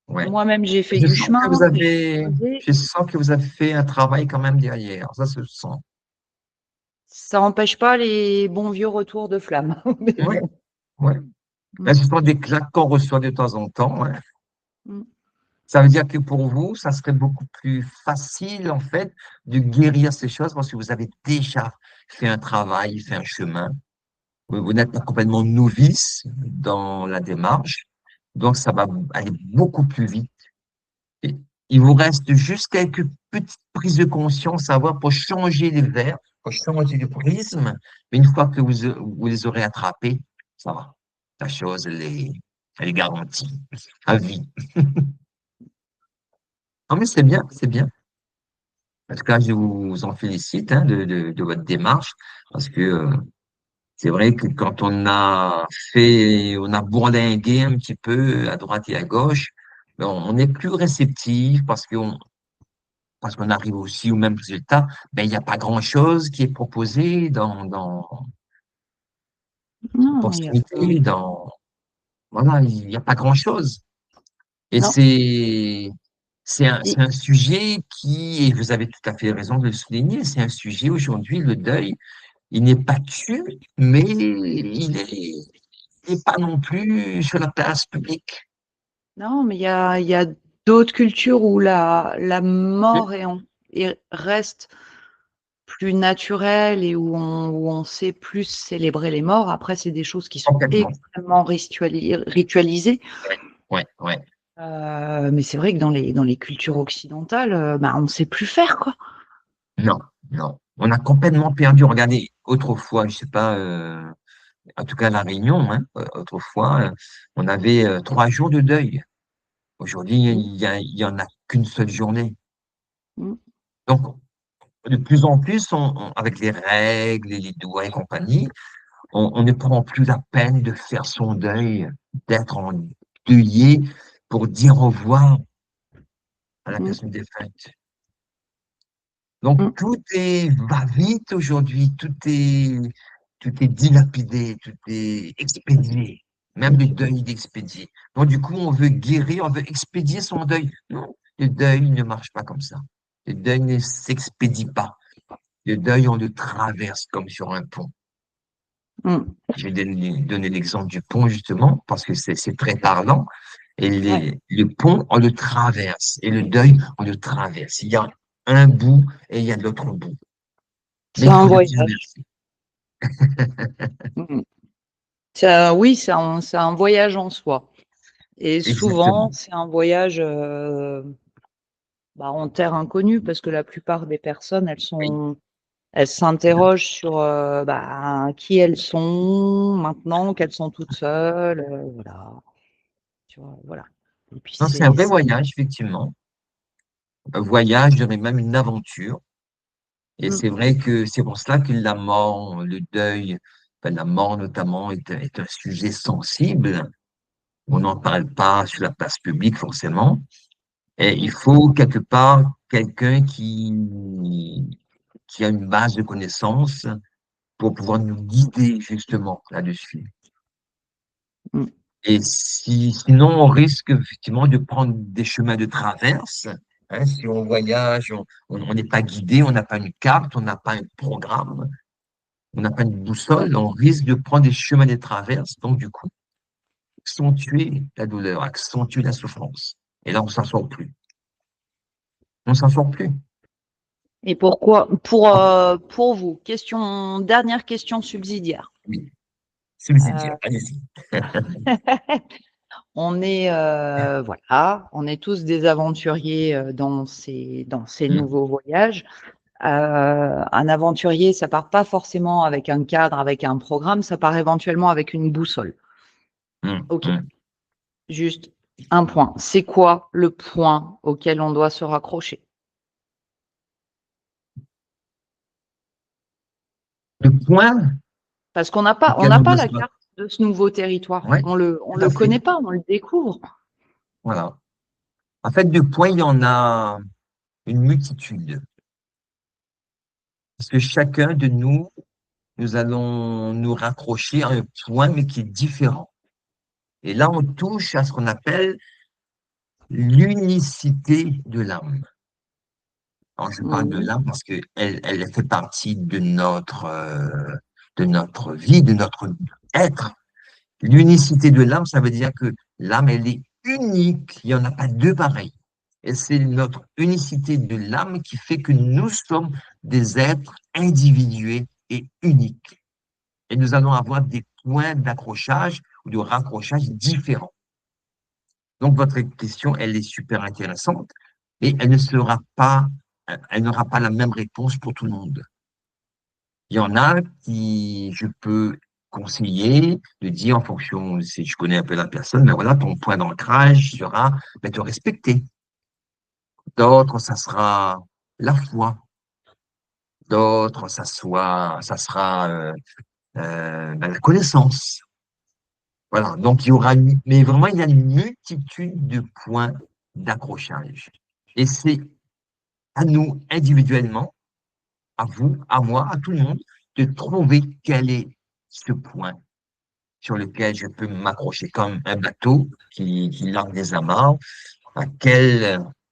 Ouais. Moi-même, j'ai fait Je du sens que chemin, vous j'ai avez, creusé. je sens que vous avez fait un travail quand même derrière. Ça se sent. Ça n'empêche pas les bons vieux retours de flamme. Mais Ouais, bon. ouais. Mm, Là, ce sont des claques qu'on reçoit de temps en temps, hein. mm. Ça veut dire que pour vous, ça serait beaucoup plus facile, en fait, de guérir ces choses parce que vous avez déjà fait un travail, fait un chemin. Vous n'êtes pas complètement novice dans la démarche. Donc, ça va aller beaucoup plus vite. Et il vous reste juste quelques petites prises de conscience à avoir pour changer les verres, pour changer le prisme. Mais une fois que vous les aurez attrapés, ça va. La chose, elle est garantie à vie. Non, mais c'est bien, c'est bien. En tout cas, je vous en félicite hein, de votre démarche parce que c'est vrai que quand on a bourlingué un petit peu à droite et à gauche, ben, on est plus réceptif parce qu'on arrive aussi au même résultat. Ben, il n'y a pas grand-chose qui est proposé dans Non, il y a pas. proximité, voilà, il n'y a pas grand-chose. Et Non. c'est Et- un sujet qui, et vous avez tout à fait raison de le souligner, c'est un sujet aujourd'hui, le deuil, il n'est pas tué, mais il n'est pas non plus sur la place publique. Non, mais il y a d'autres cultures où la mort reste plus naturelle et où on sait plus célébrer les morts. Après, c'est des choses qui sont Complètement. extrêmement ritualisées. Ouais, ouais. Mais c'est vrai que dans les cultures occidentales, bah, on ne sait plus faire, quoi. Non, non. On a complètement perdu. Regardez, autrefois, je sais pas, en tout cas à La Réunion, hein, autrefois, on avait 3 jours de deuil. Aujourd'hui, Mm, il y en a qu'une seule journée. mm, Donc, de plus en plus, avec les règles, les doigts et compagnie, on ne prend plus la peine de faire son deuil, d'être endeuillé pour dire au revoir à la mm, personne défunte. Donc, mm. tout est va-vite aujourd'hui, tout est dilapidé, tout est expédié, même le deuil est expédié. Donc, du coup, on veut guérir, on veut expédier son deuil. Non, le deuil ne marche pas comme ça. Le deuil ne s'expédie pas. Le deuil, on le traverse comme sur un pont. Mm. Je vais donner l'exemple du pont, justement, parce que c'est très parlant. Et Ouais. le pont, on le traverse. Et le deuil, on le traverse. Il y a un bout et il y a l'autre bout. Mais C'est il un faut le voyage. traverser. Mm. Oui, c'est un voyage en soi. Et souvent, Exactement. c'est un voyage en terre inconnue parce que la plupart des personnes, Oui. elles s'interrogent sur qui elles sont maintenant, qu'elles sont toutes seules. Voilà. Tu vois, voilà. Et puis Donc, c'est un vrai voyage, effectivement. Un voyage, je dirais même une aventure. Et Mm, c'est vrai que c'est pour cela que la mort, le deuil, enfin, la mort notamment, est un sujet sensible. On n'en parle pas sur la place publique, forcément. Et il mm. faut quelque part quelqu'un qui a une base de connaissances pour pouvoir nous guider justement là-dessus. Mm. Et sinon, on risque effectivement de prendre des chemins de traverse. Hein, si on voyage, on n'est pas guidé, on n'a pas une carte, on n'a pas un programme, on n'a pas une boussole, on risque de prendre des chemins de traverse. Donc, du coup, accentuer la douleur, accentuer la souffrance. Et là, on s'en sort plus. On s'en sort plus. Et pourquoi, pour vous, dernière question subsidiaire. Oui, subsidiaire. Euh, Allez-y. on est tous des aventuriers dans ces Hum, nouveaux voyages. Un aventurier, ça part pas forcément avec un cadre, avec un programme, ça part éventuellement avec une boussole. Ok, hum. juste un point. C'est quoi le point auquel on doit se raccrocher? Le point Parce qu'on n'a pas, on auquel n'a on pas doit la se carte de ce nouveau territoire. ouais, On tout le à fait. connaît pas, on le découvre. Voilà. En fait, de points, il y en a une multitude. Parce que chacun de nous, nous allons nous raccrocher à un point, mais qui est différent. Et là, on touche à ce qu'on appelle l'unicité de l'âme. Alors, je parle de Mhm. l'âme parce que elle fait partie de notre vie, de notre être. L'unicité de l'âme, ça veut dire que l'âme, elle est unique. Il n'y en a pas deux pareils. Et c'est notre unicité de l'âme qui fait que nous sommes des êtres individués et uniques. Et nous allons avoir des points d'accrochage ou de raccrochage différents. Donc, votre question, elle est super intéressante, mais elle n'aura pas la même réponse pour tout le monde. Il y en a qui, je peux conseiller de dire en fonction, si je connais un peu la personne, mais voilà, ton point d'ancrage sera ben, de respecter. D'autres, ça sera la foi. D'autres, ça sera ben, la connaissance. Voilà. Donc, il y aura, mais vraiment, il y a une multitude de points d'accrochage. Et c'est à nous, individuellement, à vous, à moi, à tout le monde, de trouver quel est ce point sur lequel je peux m'accrocher comme un bateau qui largue des amarres, à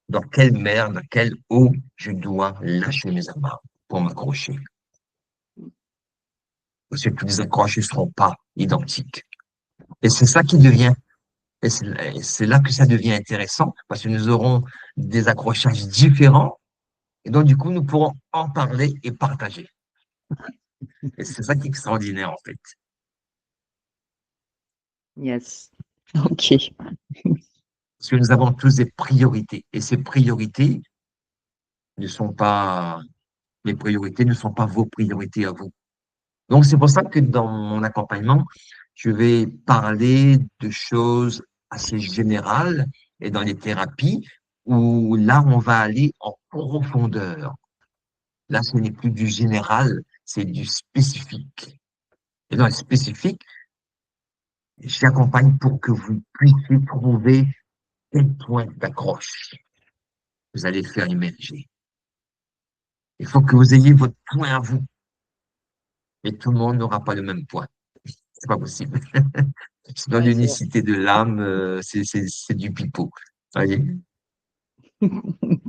dans quelle mer, dans quelle eau je dois lâcher mes amarres pour m'accrocher. Parce que tous les accroches ne seront pas identiques. Et c'est ça qui devient, et c'est là que ça devient intéressant, parce que nous aurons des accrochages différents, et donc du coup, nous pourrons en parler et partager. Et c'est ça qui est extraordinaire, en fait. Yes. Ok. Parce que nous avons tous des priorités, et ces priorités ne sont pas, mes priorités ne sont pas vos priorités à vous. Donc, c'est pour ça que dans mon accompagnement, je vais parler de choses assez générales et dans les thérapies où là, on va aller en profondeur. Là, ce n'est plus du général, c'est du spécifique. Et dans le spécifique, j'accompagne pour que vous puissiez trouver quel point d'accroche vous allez faire émerger. Il faut que vous ayez votre point à vous. Et tout le monde n'aura pas le même point. C'est pas possible. Sinon, Ouais, c'est vrai. l'unicité de l'âme, c'est du pipeau. Voyez.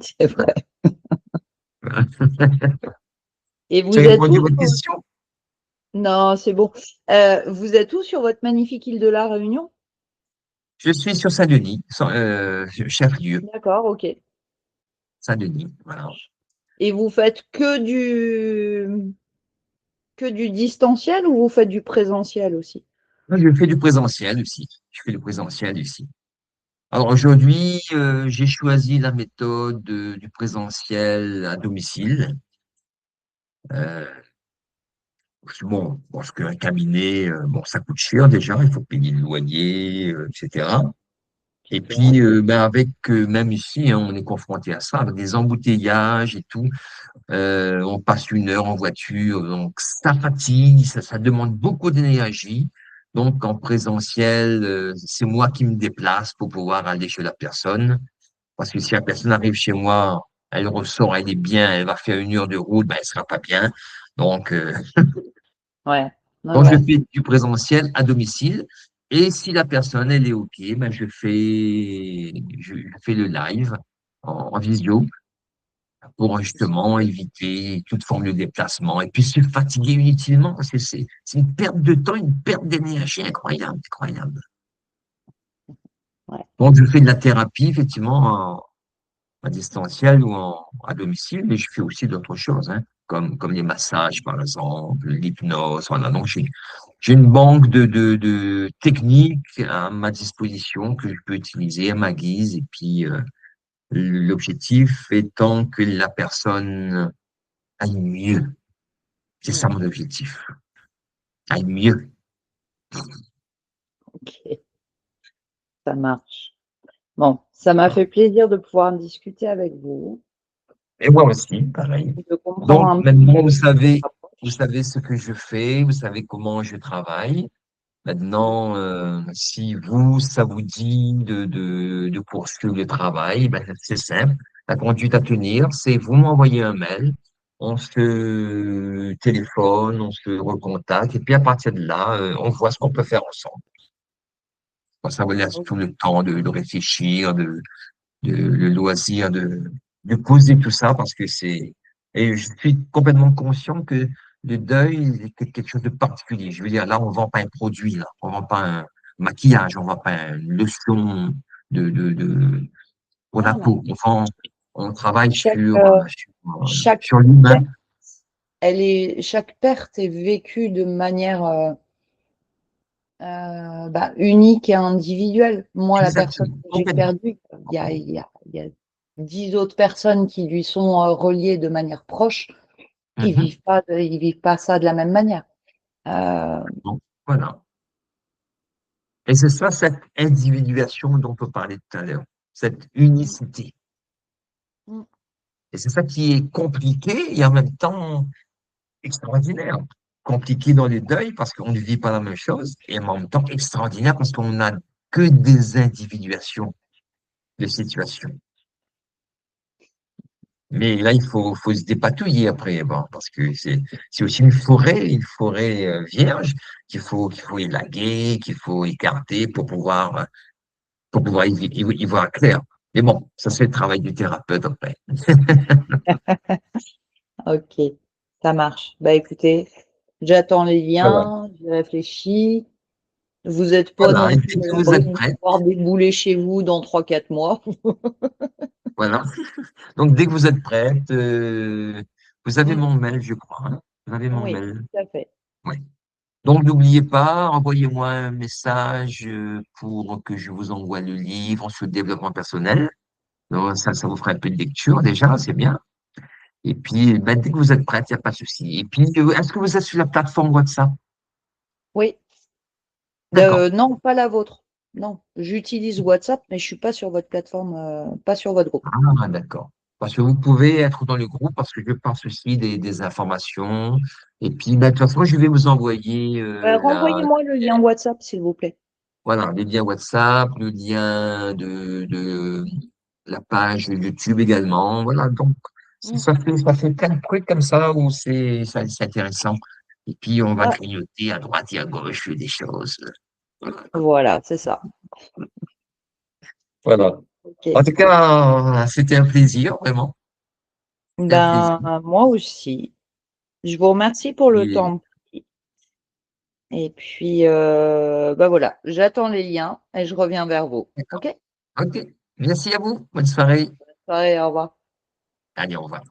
C'est vrai. Et J'ai vous êtes répondu à où votre question. Non, c'est bon. Vous êtes où sur votre magnifique île de la Réunion? Je suis sur Saint-Denis, chef-lieu, D'accord, ok. Saint-Denis. Voilà. Et vous faites que du distanciel ou vous faites du présentiel aussi? Moi, je fais du présentiel aussi. Je fais du présentiel ici. Alors aujourd'hui, j'ai choisi la méthode du présentiel à domicile. Euh, bon, parce qu'un cabinet, bon, ça coûte cher déjà, il faut payer le loyer, etc. Et C'est vrai. puis, ben avec, même ici, hein, on est confronté à ça, avec des embouteillages et tout. On passe une heure en voiture, donc ça fatigue, ça demande beaucoup d'énergie. Donc, en présentiel, c'est moi qui me déplace pour pouvoir aller chez la personne. Parce que si la personne arrive chez moi, elle ressort, elle est bien, elle va faire une heure de route, ben, elle sera pas bien. Donc, Ouais, ouais, donc, je ouais. fais du présentiel à domicile. Et si la personne, elle est OK, ben, je fais le live en visio pour justement éviter toute forme de déplacement et puis se fatiguer inutilement parce que c'est une perte de temps, une perte d'énergie incroyable, incroyable. Ouais. Donc, je fais de la thérapie, effectivement, à distanciel ou à domicile, mais je fais aussi d'autres choses, hein, comme les massages, par exemple, l'hypnose. Voilà. Donc, j'ai une banque de techniques à ma disposition que je peux utiliser à ma guise. Et puis, l'objectif étant que la personne aille mieux. C'est ça Mm. mon objectif. Aille mieux. Ok, ça marche. Bon, ça m'a fait plaisir de pouvoir discuter avec vous, Et moi aussi, pareil. de comprendre Donc, un peu maintenant, votre vous approche. savez ce que je fais, vous savez comment je travaille. Maintenant, si vous, ça vous dit de poursuivre le travail, ben, c'est simple. La conduite à tenir, c'est vous m'envoyez un mail, on se téléphone, on se recontacte, et puis à partir de là, on voit ce qu'on peut faire ensemble. Ça vous laisse Ok. tout le temps de réfléchir, le loisir de poser tout ça parce que et je suis complètement conscient que le deuil est quelque chose de particulier. Je veux dire, là, on vend pas un produit, là. On vend pas un maquillage, on vend pas une lotion pour la Non, non. peau. On travaille Chaque, chaque sur l'humain. perte, chaque perte est vécue de manière unique et individuelle. Moi, la personne Exactement, que j'ai complètement. perdue, il y a 10 autres personnes qui lui sont reliées de manière proche. Mhm. Ils vivent pas ça de la même manière. Donc, voilà. Et c'est ça, cette individuation dont on parlait tout à l'heure, cette unicité. Mm. Et c'est ça qui est compliqué et en même temps extraordinaire. Compliqué dans les deuils parce qu'on ne vit pas la même chose et en même temps extraordinaire parce qu'on n'a que des individuations de situations. Mais là, faut se dépatouiller après, bon, parce que c'est aussi une forêt vierge qu'il faut élaguer, qu'il faut écarter pour pouvoir y voir clair. Mais bon, ça c'est le travail du thérapeute après. Ok, ça marche. Bah écoutez, j'attends les Voilà. liens, j'y réfléchis. Vous n'êtes pas Voilà. non Et plus dès à que vous l'abri êtes de me prête, voir débouler chez vous dans 3 4 mois. voilà. Donc, dès que vous êtes prête, vous avez Mm. mon mail, je crois, hein. Vous avez mon Oui, mail. tout à fait. Oui. Donc, n'oubliez pas, envoyez-moi un message pour que je vous envoie le livre sur le développement personnel. Donc, ça vous fera un peu de lecture déjà, c'est bien. Et puis, ben, dès que vous êtes prête, il n'y a pas de souci. Et puis, est-ce que vous êtes sur la plateforme WhatsApp? Oui. D'accord. Non, pas la vôtre. Non, j'utilise WhatsApp, mais je suis pas sur votre plateforme, pas sur votre groupe. Ah, d'accord. Parce que vous pouvez être dans le groupe parce que je passe aussi des informations. Et puis, ben, de toute façon, je vais vous envoyer Renvoyez-moi le lien WhatsApp, s'il vous plaît. voilà, les liens WhatsApp, le lien de la page YouTube également. Voilà, donc Mm. ça fait plein de trucs comme ça où c'est intéressant. Et puis, on va Ah, grignoter à droite et à gauche des choses. Voilà. voilà, c'est ça. Voilà. Ok. En tout cas, c'était un plaisir, vraiment. C'était un plaisir. Ben, moi aussi. Je vous remercie pour le Et, temps. Et puis, ben voilà, j'attends les liens et je reviens vers vous. d'accord. OK? OK. Merci à vous. Bonne soirée. Bye, au revoir. Allez, au revoir.